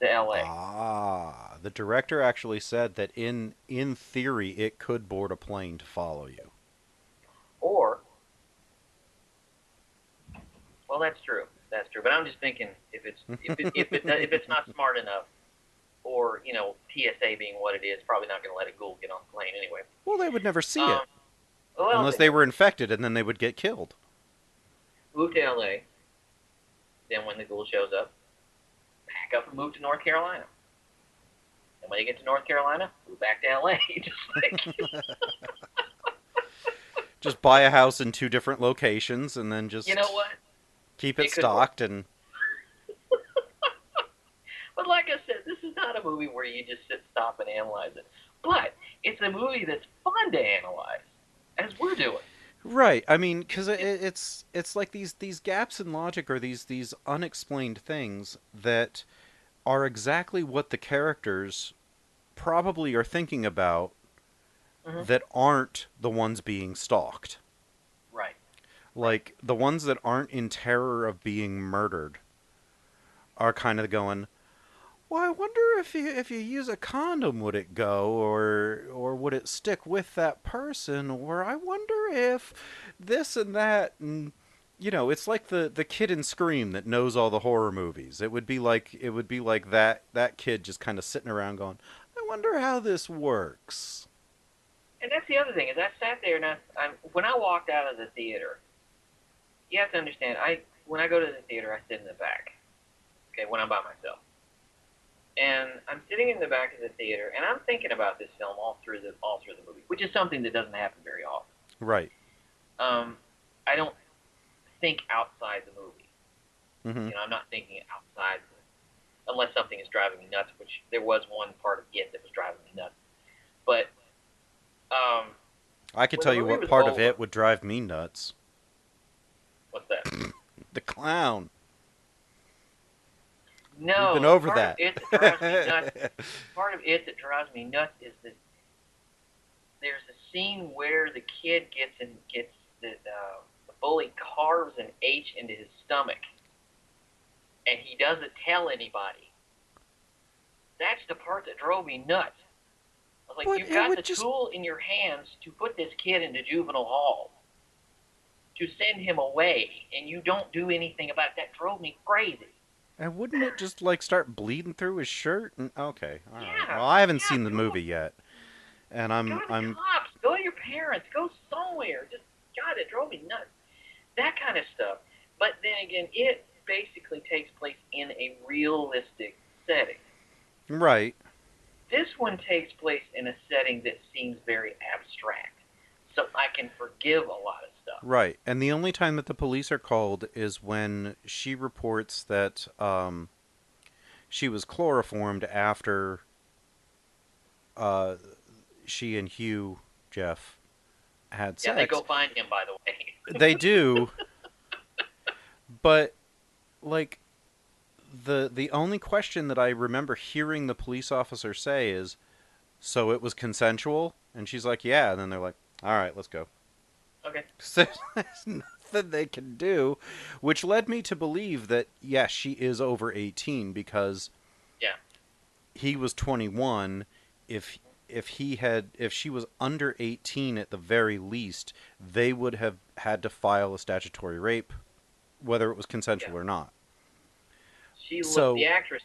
to LA. Ah, the director actually said that in theory it could board a plane to follow you. Or, well, that's true. That's true. But I'm just thinking if it's not smart enough, or PSA being what it is, probably not going to let a ghoul get on the plane anyway. Well, they would never see it well, unless they were infected, and then they would get killed. Move to LA. Then when the ghoul shows up, pack up and move to North Carolina. And when you get to North Carolina, move back to LA. Just buy a house in 2 different locations, and then just what? Keep it stocked work. and. But like I said, this is not a movie where you just stop and analyze it. But it's a movie that's fun to analyze, as we're doing. Right. I mean, because it's like these gaps in logic, or these unexplained things that are exactly what the characters probably are thinking about, that aren't the ones being stalked. Right. Like, the ones that aren't in terror of being murdered are kind of going, well, I wonder if you use a condom, would it go, or would it stick with that person, or I wonder if this and that, and it's like the kid in Scream that knows all the horror movies. It would be like that kid just kind of sitting around going, I wonder how this works. And that's the other thing, is I sat there and when I walked out of the theater, you have to understand, when I go to the theater, I sit in the back. Okay, when I'm by myself. And I'm sitting in the back of the theater, and I'm thinking about this film all through the movie, which is something that doesn't happen very often. Right. I don't think outside the movie. Mm-hmm. I'm not thinking outside, unless something is driving me nuts, which there was one part of it that was driving me nuts. But I could tell you what part of it would drive me nuts. What's that? The clown. No, we've been over part that. Of it that drives me nuts, part of it that drives me nuts is that there's a scene where the kid gets the bully carves an H into his stomach, and he doesn't tell anybody. That's the part that drove me nuts. I was like, But you've got the tool in your hands to put this kid into juvenile hall, to send him away, and you don't do anything about it. That drove me crazy. And wouldn't it just start bleeding through his shirt? Okay, all right. Yeah, Well, I haven't seen the movie yet, and Go to the cops. Go to your parents. Go somewhere. Just God, it drove me nuts. That kind of stuff. But then again, it basically takes place in a realistic setting. Right. This one takes place in a setting that seems very abstract, so I can forgive a lot of stuff. Right. And the only time that the police are called is when she reports that she was chloroformed after she and Hugh, Jeff, had sex. Yeah, they go find him, by the way. They do. But, like, the only question that I remember hearing the police officer say is, so it was consensual? And she's like, yeah. And then they're like, all right, let's go. Okay. So there's nothing they can do, which led me to believe that, yes, she is over 18 because he was 21. If she was under 18 at the very least, they would have had to file a statutory rape, whether it was consensual or not. She looked, the actress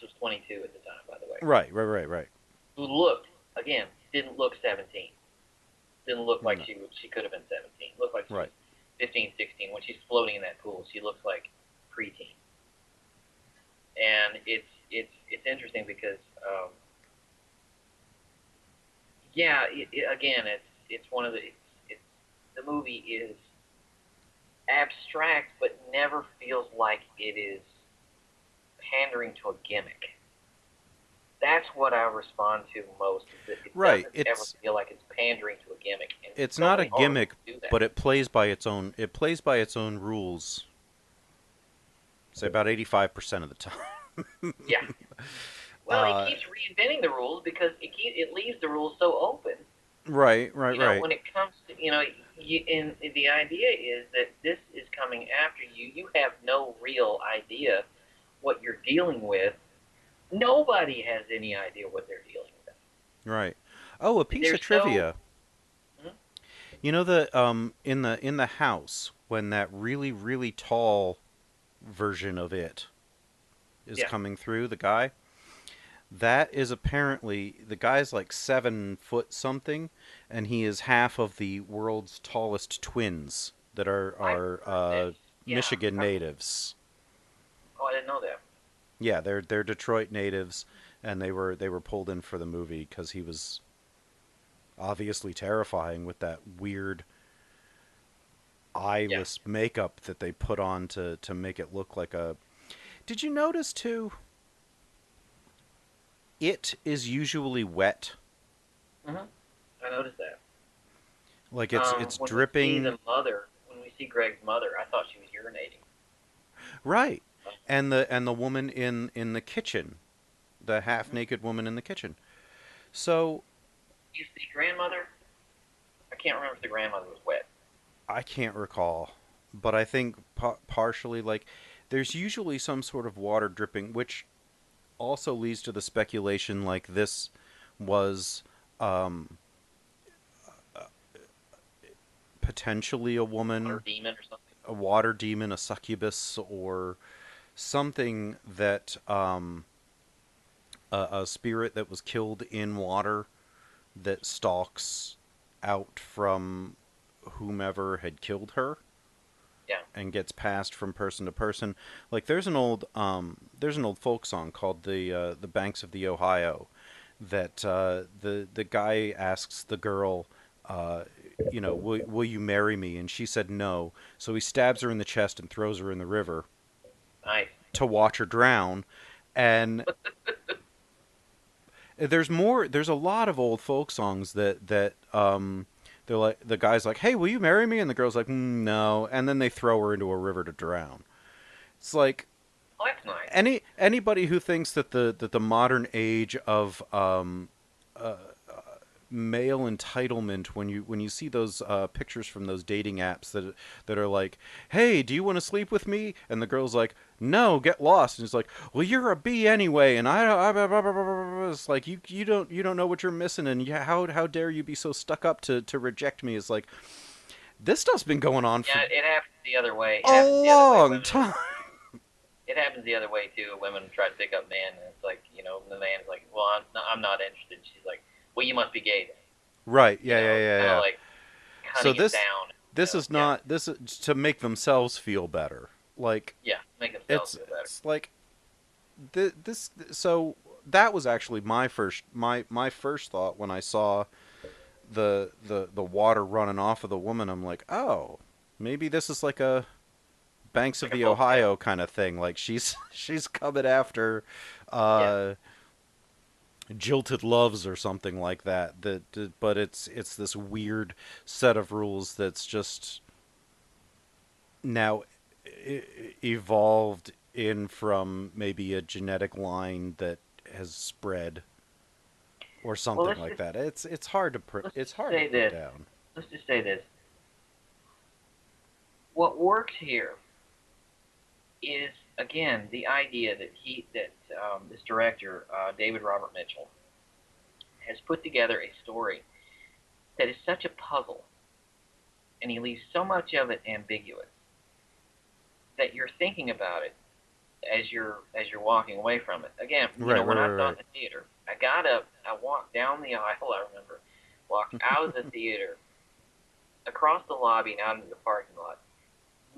was 22 at the time, by the way. Right. Who looked, again, didn't look 17. Didn't look like she could have been 17. Looked like she was 15, 16. When she's floating in that pool, she looks like preteen. And it's interesting because, it's one of the movie is abstract, but never feels like it is pandering to a gimmick. That's what I respond to most. Is that it doesn't ever feel like it's pandering to a gimmick. And it's not a gimmick, but it plays by its own. It plays by its own rules. Say about 85% of the time. Yeah. Well, it keeps reinventing the rules because it leaves the rules so open. Right. When it comes to, and the idea is that this is coming after you. You have no real idea what you're dealing with. Nobody has any idea what they're dealing with. Right. Oh, a piece of trivia. You know in the house when that really, really tall version of it is coming through, the guy, that is apparently, the guy's like 7 foot something, and he is half of the world's tallest twins that are Michigan natives. Oh, I didn't know that. Yeah, they're Detroit natives, and they were pulled in for the movie because he was obviously terrifying with that weird eyeless makeup that they put on to make it look like a... Did you notice, too, it is usually wet? Mm-hmm. I noticed that. Like it's dripping... When we see Greg's mother, I thought she was urinating. Right. And the woman in the kitchen, the half-naked woman in the kitchen. So... You see grandmother? I can't remember if the grandmother was wet. I can't recall. But I think partially, like, there's usually some sort of water dripping, which also leads to the speculation, like, this was potentially a woman... Water demon or something? A water demon, a succubus, or something that... a spirit that was killed in water that stalks out from whomever had killed her. Yeah. And gets passed from person to person. Like there's an old folk song called the Banks of the Ohio that the guy asks the girl, will you marry me? And she said no. So he stabs her in the chest and throws her in the river. Nice. To watch her drown. And there's a lot of old folk songs that they're like, the guy's like, hey, will you marry me? And the girl's like, no. And then they throw her into a river to drown. It's like, oh, that's nice. Anybody who thinks that the modern age of male entitlement, when you see those pictures from those dating apps that are like, hey, do you want to sleep with me? And the girl's like, no, get lost. And it's like, well, you're a bee anyway, and it's like you don't know what you're missing, and how dare you be so stuck up to reject me? It's like, this stuff's been going on for it happens the other way. A long time. It happens the other way too. Women try to pick up men, and it's like, the man's like, well, I'm not interested. She's like, well, you must be gay then. Right. Yeah. Like, so this down, this is not this is to make themselves feel better. Like, yeah. Make themselves feel better. It's like this. So that was actually my first thought when I saw the water running off of the woman. I'm like, oh, maybe this is like a Banks of Like a the boat Ohio tale. kind of thing. Like she's coming after Yeah. jilted loves or something like that. But it's this weird set of rules that's just now evolved in from maybe a genetic line that has spread or Well, something like that. It's hard to let's it's just hard to say put this. down. Let's just say this. What works here is again the idea that this director David Robert Mitchell has put together a story that is such a puzzle, and he leaves so much of it ambiguous that you're thinking about it as you're walking away from it. Again, Right, when I right, saw it right. in the theater, I got up, I walked down the aisle. I remember, walked out of the theater, across the lobby, and out into the parking lot.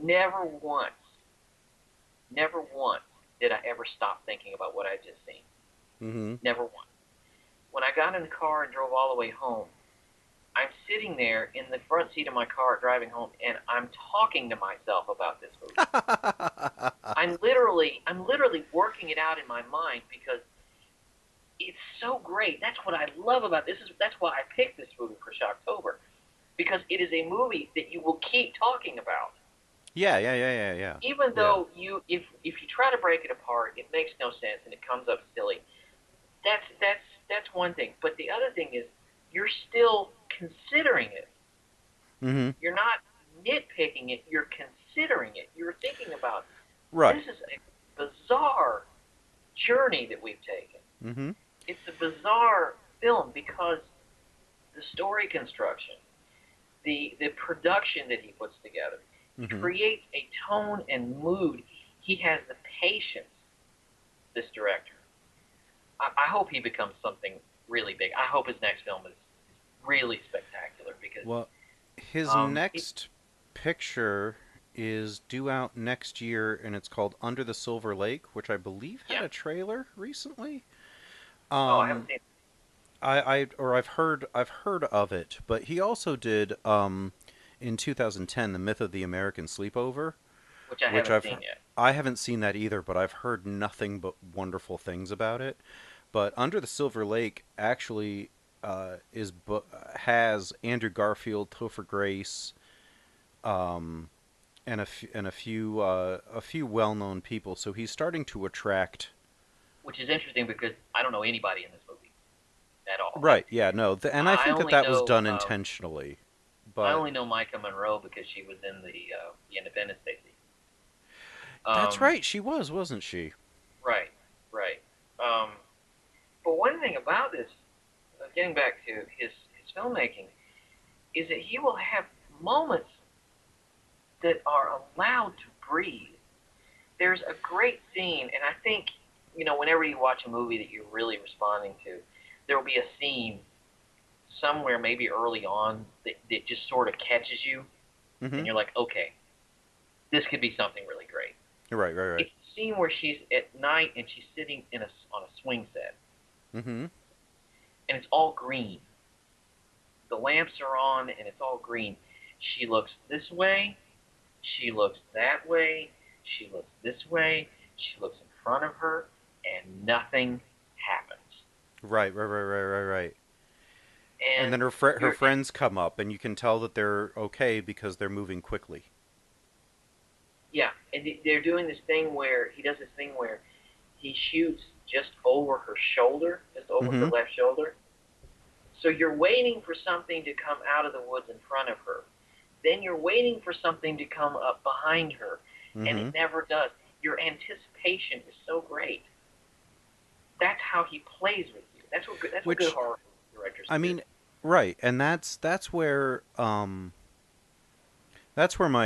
Never once, never once did I ever stop thinking about what I'd just seen. Mm-hmm. Never once. When I got in the car and drove all the way home, I'm sitting there in the front seat of my car driving home, and I'm talking to myself about this movie. I'm literally working it out in my mind because it's so great. That's what I love about this. That's why I picked this movie for Shocktober, because it is a movie that you will keep talking about. Yeah. Even Yeah. though if you try to break it apart, it makes no sense and it comes up silly. That's one thing. But the other thing is you're still considering it. Mm-hmm. You're not nitpicking it. You're considering it. You're thinking about Right. this is a bizarre journey that we've taken. Mm-hmm. It's a bizarre film because the story construction, the production that he puts together, he Mm-hmm. creates a tone and mood. He has the patience, this director. I hope he becomes something really big. I hope his next film is really spectacular because Well, his next picture is due out next year, and it's called Under the Silver Lake, which I believe had yeah. a trailer recently. Oh, I haven't seen it, I've heard of it, but he also did in 2010 The Myth of the American Sleepover, which I which haven't seen yet. I haven't seen that either, but I've heard nothing but wonderful things about it. But Under the Silver Lake actually has Andrew Garfield, Topher Grace, and a few well-known people. So he's starting to attract. Which is interesting because I don't know anybody in this movie at all. Right. Yeah. No. And I I think only that was know done intentionally. I But only know Micah Monroe because she was in the Independence Day scene. that's right. She was, wasn't she? Right, right. But one thing about this, getting back to his filmmaking, is that he will have moments that are allowed to breathe. There's a great scene, and I think, whenever you watch a movie that you're really responding to, there will be a scene somewhere maybe early on that just sort of catches you, Mm-hmm. and you're like, okay, this could be something really great. Right. It's a scene where she's at night and she's sitting on a swing set, Mm-hmm. and it's all green. The lamps are on, and it's all green. She looks this way, she looks that way, she looks this way, she looks in front of her, and nothing happens. Right. And then her friends come up, and you can tell that they're okay because they're moving quickly. Yeah, and they're doing this thing where he does this thing where he shoots just over her shoulder, just over her Mhm. left shoulder. So you're waiting for something to come out of the woods in front of her. Then you're waiting for something to come up behind her, and Mhm. it never does. Your anticipation is so great. That's how he plays with you. That's what good Which, horror directors I do. mean, right, and that's where my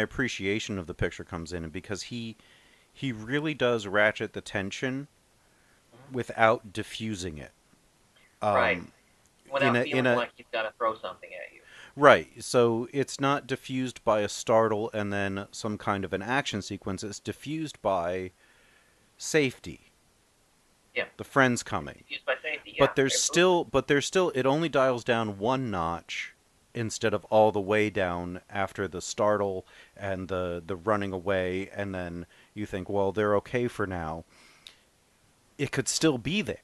appreciation of the picture comes in, because he really does ratchet the tension without diffusing it. Right. In Without a feeling like he's got to throw something at you. Right. So it's not diffused by a startle and then some kind of an action sequence. It's diffused by safety. Yeah. The friends coming. Used by safety. But Yeah, there's still it only dials down one notch instead of all the way down after the startle and the running away, and then you think, well, they're okay for now. It could still be there.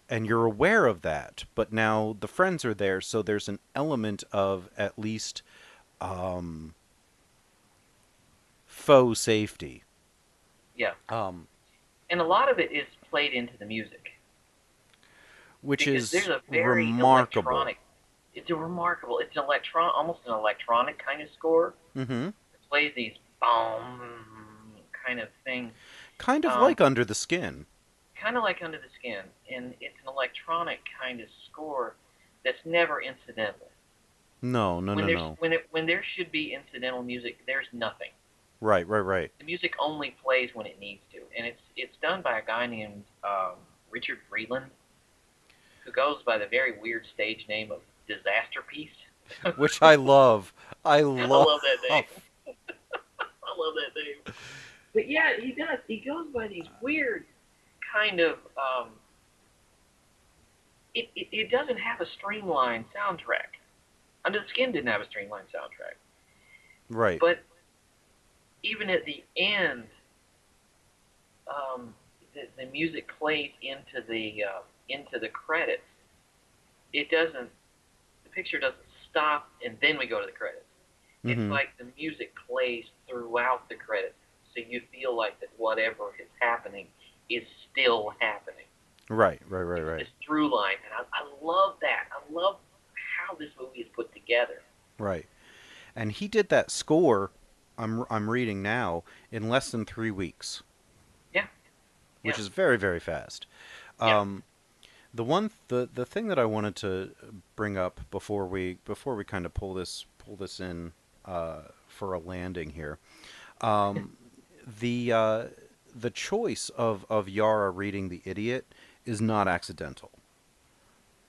And you're aware of that, but now the friends are there, so there's an element of at least faux safety. Yeah. Um, And a lot of it is played into the music. which Because is there's a very remarkable. electronic. It's an almost an electronic kind of score. Mm-hmm. It plays these boom kind of thing, Kind of like Under the Skin. kind of like Under the Skin, and it's an electronic kind of score that's never incidental. No. When there should be incidental music, there's nothing. Right. The music only plays when it needs to, and it's done by a guy named Richard Freeland, who goes by the very weird stage name of Disaster Piece. Which I love. I I love that name. I love that name. But yeah, he does. He goes by these weird kind of. It doesn't have a streamlined soundtrack. Under the Skin didn't have a streamlined soundtrack. Right. But even at the end, the music plays into the credits. It doesn't. The picture doesn't stop, and then we go to the credits. It's like the music plays throughout the credits, so you feel like that whatever is happening is still happening. Right. This through line, and I love that. I love how this movie is put together. Right. And he did that score. I'm reading now in less than 3 weeks. Yeah. Which is very, very fast. The thing that I wanted to bring up before we kind of pull this in for a landing here, the choice of Yara reading The Idiot is not accidental.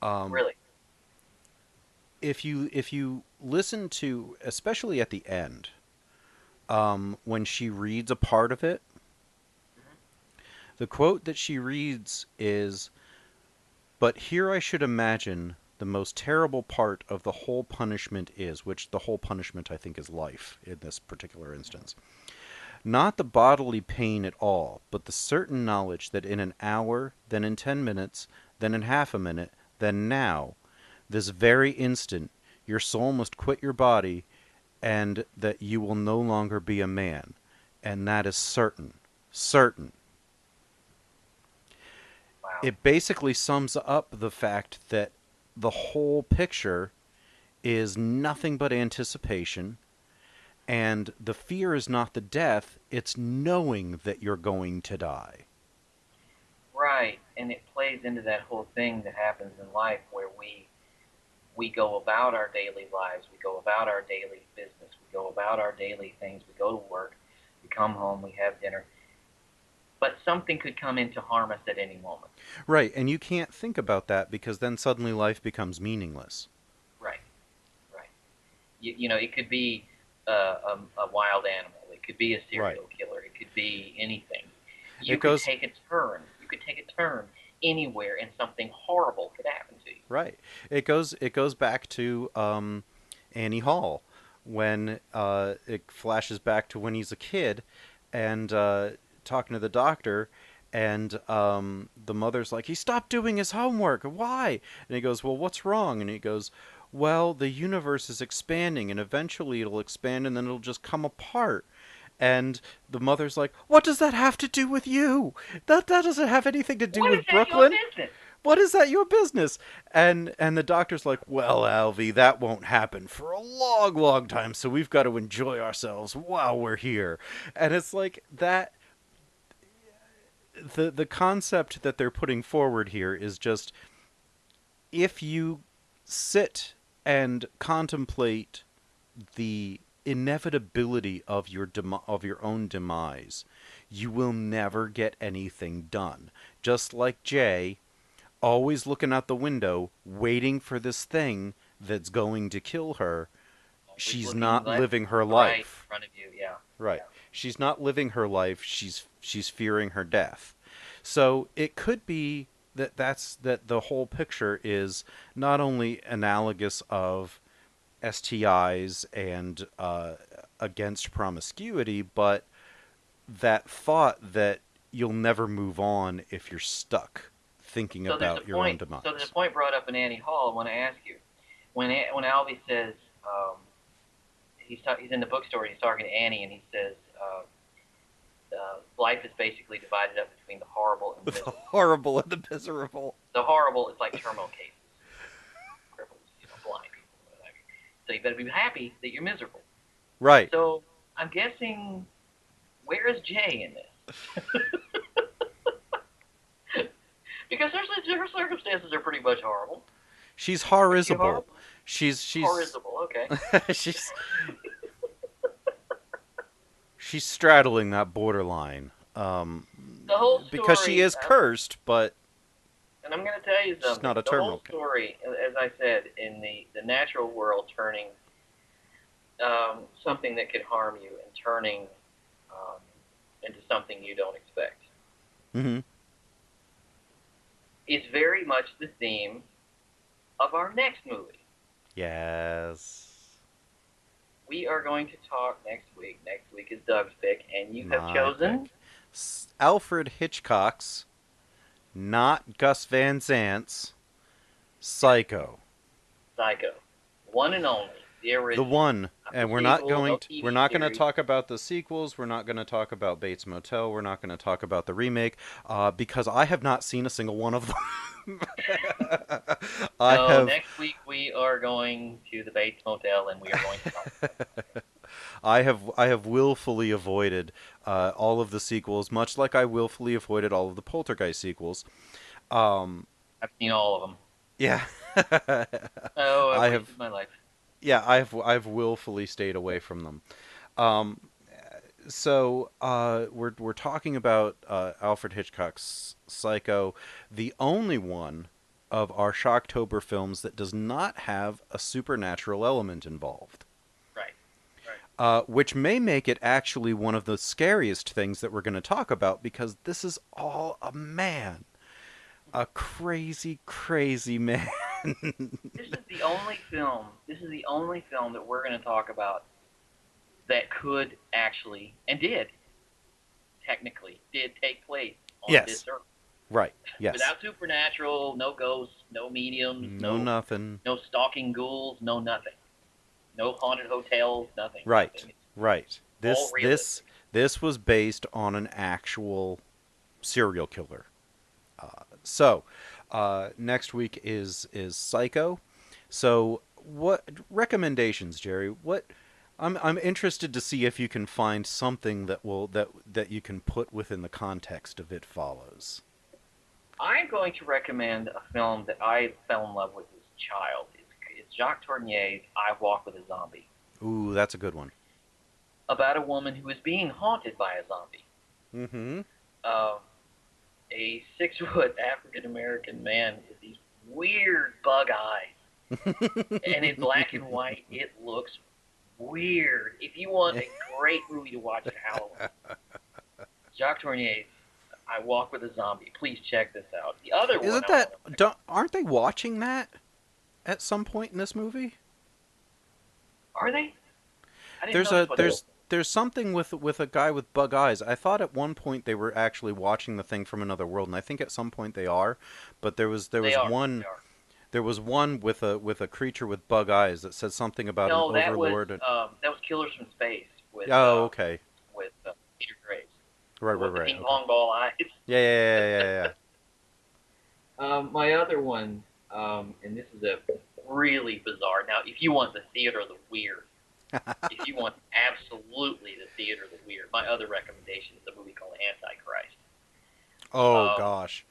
Really. If you listen to, especially at the end, when she reads a part of it, the quote that she reads is, "But here I should imagine the most terrible part of the whole punishment is," which the whole punishment I think is life in this particular instance. "Not the bodily pain at all, but the certain knowledge that in an hour, then in 10 minutes, then in half a minute, then now, this very instant, your soul must quit your body, and that you will no longer be a man. And that is certain. Certain." Wow. It basically sums up the fact that the whole picture is nothing but anticipation, and the fear is not the death, it's knowing that you're going to die. Right, and it plays into that whole thing that happens in life where we go about our daily lives, we go about our daily business, we go about our daily things, we go to work, we come home, we have dinner, but something could come in to harm us at any moment. Right, and you can't think about that because then suddenly life becomes meaningless. Right. You know, it could be a wild animal, it could be a serial killer, it could be anything. You could take a turn anywhere, and something horrible could happen to you. Right. It goes back to Annie Hall, when it flashes back to when he's a kid, and talking to the doctor, and the mother's like, "He stopped doing his homework. Why?" And he goes, "Well, what's wrong?" And he goes, "Well, the universe is expanding, and eventually it'll expand, and then it'll just come apart." And the mother's like, "What does that have to do with you? That doesn't have anything to do with Brooklyn. What is that your business?" And the doctor's like, "Well, Alvy, that won't happen for a long, long time, so we've got to enjoy ourselves while we're here." And it's like that. The concept that they're putting forward here is just, if you sit and contemplate the inevitability of your own demise, you will never get anything done. Just like Jay, always looking out the window, waiting for this thing that's going to kill her, she's looking not left, living her right, life. in front of you, yeah. Right. Yeah. She's not living her life. She's fearing her death. So it could be that the whole picture is not only analogous of STIs and against promiscuity, but that thought that you'll never move on if you're stuck thinking about your own demise. So there's a point brought up in Annie Hall. I want to ask you, when Albie says he's in the bookstore, he's talking to Annie, and he says life is basically divided up between the horrible and the miserable. The horrible and the miserable. The horrible is like terminal cases, cripples, blind people, what have you. So you better be happy that you're miserable. Right. So I'm guessing, where is Jay in this? Because her circumstances are pretty much horrible. She's horrible. She's horrible. Okay. She's straddling that borderline. The whole story, because she is cursed, but and I'm going to tell you something. She's not a the terminal whole story, as I said, in the natural world, turning something that could harm you and turning into something you don't expect. Mm-hmm. Is very much the theme of our next movie. Yes. We are going to talk next week. Next week is Doug's pick, and you have My chosen pick. Alfred Hitchcock's, not Gus Van Sant's, Psycho. Psycho. One and only. The original. The one. And we're not going to series. talk about the sequels. We're not going to talk about Bates Motel. We're not going to talk about the remake because I have not seen a single one of them. Next week we are going to the Bates Motel and we are going to talk about it. I have willfully avoided all of the sequels, much like I willfully avoided all of the Poltergeist sequels. I've seen all of them. Yeah. I have my life. Yeah, I've willfully stayed away from them. So we're talking about Alfred Hitchcock's Psycho, the only one of our Shock-tober films that does not have a supernatural element involved. Right. Which may make it actually one of the scariest things that we're going to talk about, because this is all a man. A crazy, crazy man. This is the only film that we're going to talk about that could actually, and did take place on this earth. Right, yes. Without supernatural, no ghosts, no mediums, no nothing. No stalking ghouls, no nothing. No haunted hotels, nothing. Right, Nothing. right. This was based on an actual serial killer. So, next week is Psycho. So, what recommendations, Jerry? I'm interested to see if you can find something that you can put within the context of It Follows. I'm going to recommend a film that I fell in love with as a child. It's Jacques Tournier's I Walk with a Zombie. Ooh, that's a good one. About a woman who is being haunted by a zombie. Mm-hmm. A 6-foot African-American man with these weird bug eyes. And in black and white, it looks weird. If you want a great movie to watch at Halloween, Jacques Tournier's I Walk with a Zombie. Please check this out. The other one... Aren't they watching that at some point in this movie? Are they? I didn't know There's something with a guy with bug eyes. I thought at one point they were actually watching the thing from another world, and I think at some point they are. But there was one with a creature with bug eyes that said something about an overlord. That was Killers from Space with okay. With Peter Graves. Right. The ping pong ball eyes. Yeah. My other one, and this is a really bizarre. Now, if you want the theater of the weird. If you want absolutely the theater of the weird, my other recommendation is a movie called Antichrist. Oh, gosh.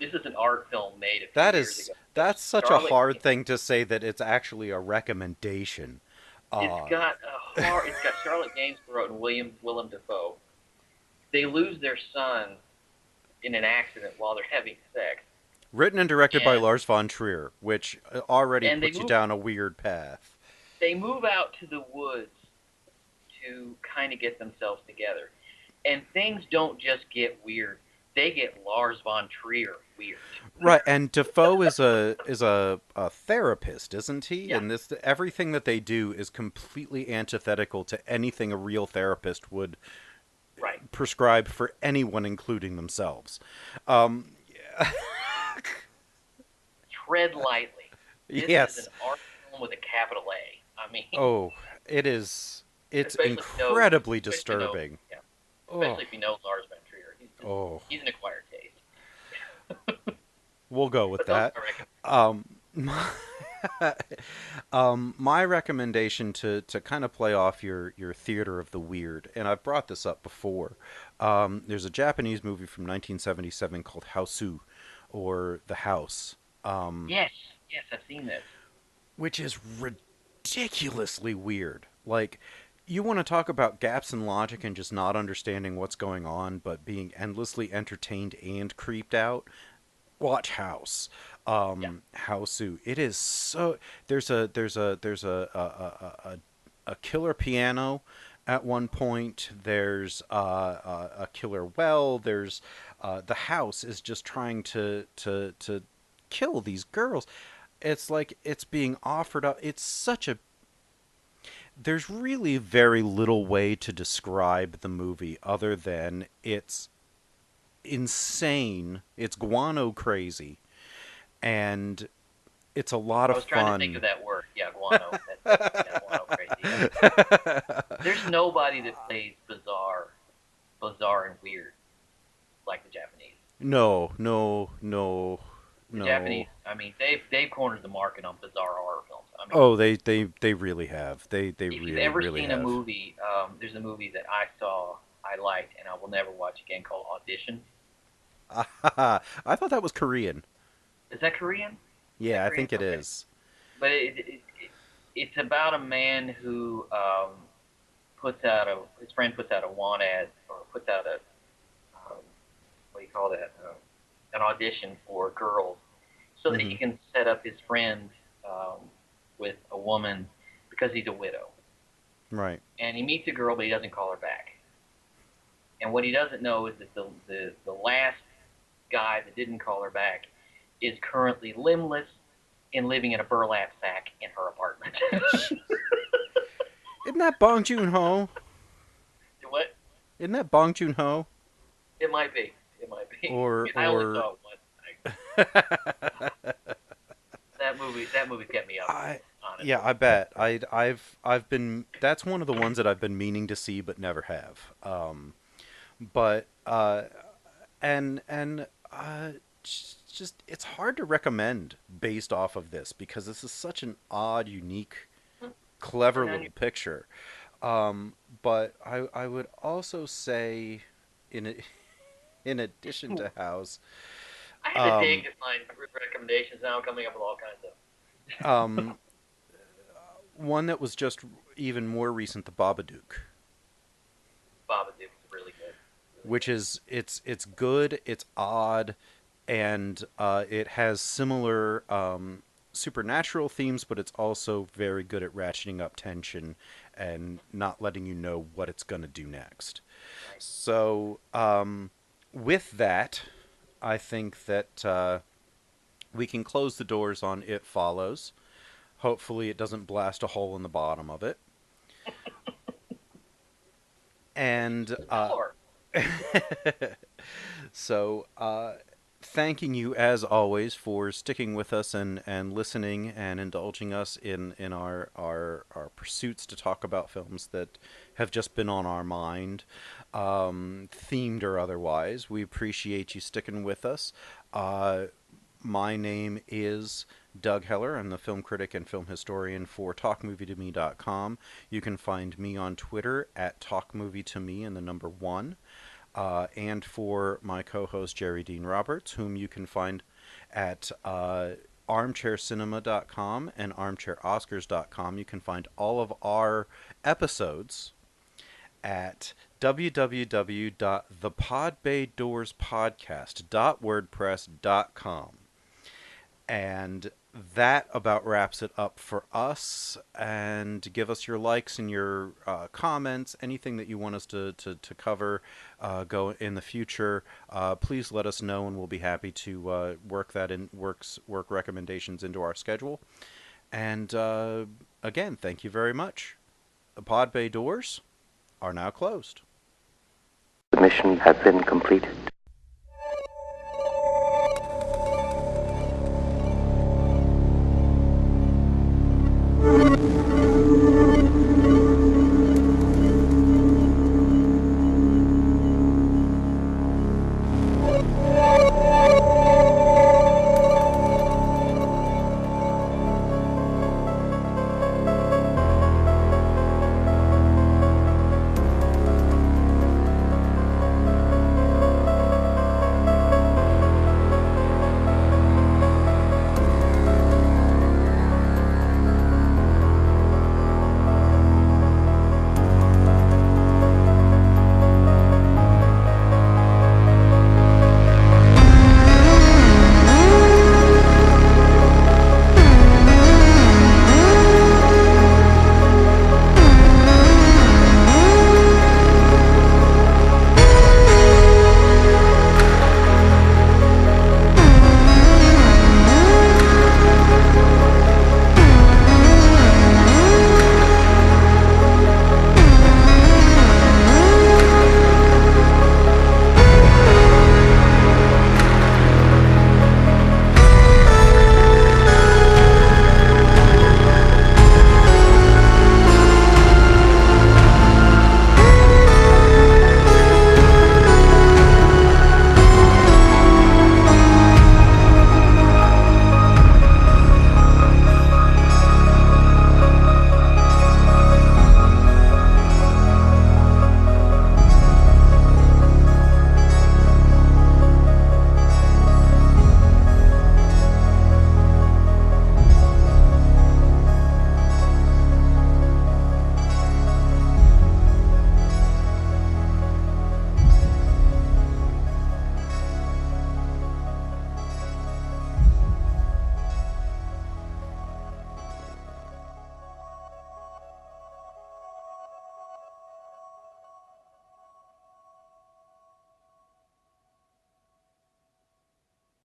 This is an art film made a few years ago. That's such a hard thing to say that it's actually a recommendation. It's got Charlotte Gainsborough and Willem Dafoe. They lose their son in an accident while they're having sex. Written and directed by And, Lars von Trier, which already and puts you down a weird path. they move out to the woods to kind of get themselves together. And things don't just get weird. They get Lars von Trier weird. Right, and Defoe is a therapist, isn't he? Yeah. And everything that they do is completely antithetical to anything a real therapist would Right. prescribe for anyone, including themselves. Tread lightly. This Yes. is an art film with a capital A. I mean, Oh, it is. It's especially if you know- incredibly especially if you know- disturbing. yeah. Oh. Especially if you know Lars von Trier. He's an acquired taste. We'll go with But those that. are My recommendation to kind of play off your theater of the weird, and I've brought this up before. There's a Japanese movie from 1977 called Houseu, or The House. yes, I've seen this. Which is ridiculously weird. Like, you want to talk about gaps in logic and just not understanding what's going on, but being endlessly entertained and creeped out. Watch House. Houseu. It is so. There's a killer piano at one point. There's a killer well. There's the house is just trying to kill these girls. It's like it's being offered up. It's such a. There's really very little way to describe the movie other than it's insane. It's guano crazy, and it's a lot of fun. I was trying to think of that word. Yeah, guano. That's guano crazy. There's nobody that plays bizarre and weird like the Japanese. No. The Japanese. I mean, they've cornered the market on bizarre horror films. I mean, Oh, they really have. They if really you've ever really seen have. a movie, there's a movie that I saw, I liked, and I will never watch again called Audition. I thought that was Korean. Is that Korean? Yeah, I Korean? think it Okay. is. But it's about a man who his friend puts out a want ad, or puts out a what do you call that, an audition for girls, so that he can set up his friend with a woman because he's a widow. Right. And he meets a girl, but he doesn't call her back. And what he doesn't know is that the last guy that didn't call her back is currently limbless and living in a burlap sack in her apartment. Isn't that Bong Joon-ho? What? Isn't that Bong Joon-ho? It might be. It might be. Or I only saw it once. That movie kept me up. Honestly. Yeah, I bet. I've been. That's one of the ones that I've been meaning to see but never have. Just it's hard to recommend based off of this because this is such an odd, unique, clever little picture. But I would also say, in addition to House, I had to dig at my recommendations now, coming up with all kinds of. One that was just even more recent, The Babadook. Babadook is really good. Which is it's good, it's odd, and it has similar supernatural themes, but it's also very good at ratcheting up tension and not letting you know what it's going to do next. Right. So with that, I think that we can close the doors on It Follows. Hopefully it doesn't blast a hole in the bottom of it. And so thanking you as always for sticking with us and listening and indulging us in our pursuits to talk about films that have just been on our mind, themed or otherwise. We appreciate you sticking with us. My name is Doug Heller. I'm the film critic and film historian for TalkMovieToMe.com. You can find me on Twitter at TalkMovieToMe and the number 1. And for my co-host Jerry Dean Roberts, whom you can find at ArmchairCinema.com and ArmchairOscars.com. You can find all of our episodes at www.thepodbaydorspodcast.wordpress.com. And that about wraps it up for us. And give us your likes and your comments, anything that you want us to cover go in the future. Please let us know, and we'll be happy to work recommendations into our schedule. And again, thank you very much. The pod bay doors are now closed. The mission has been completed.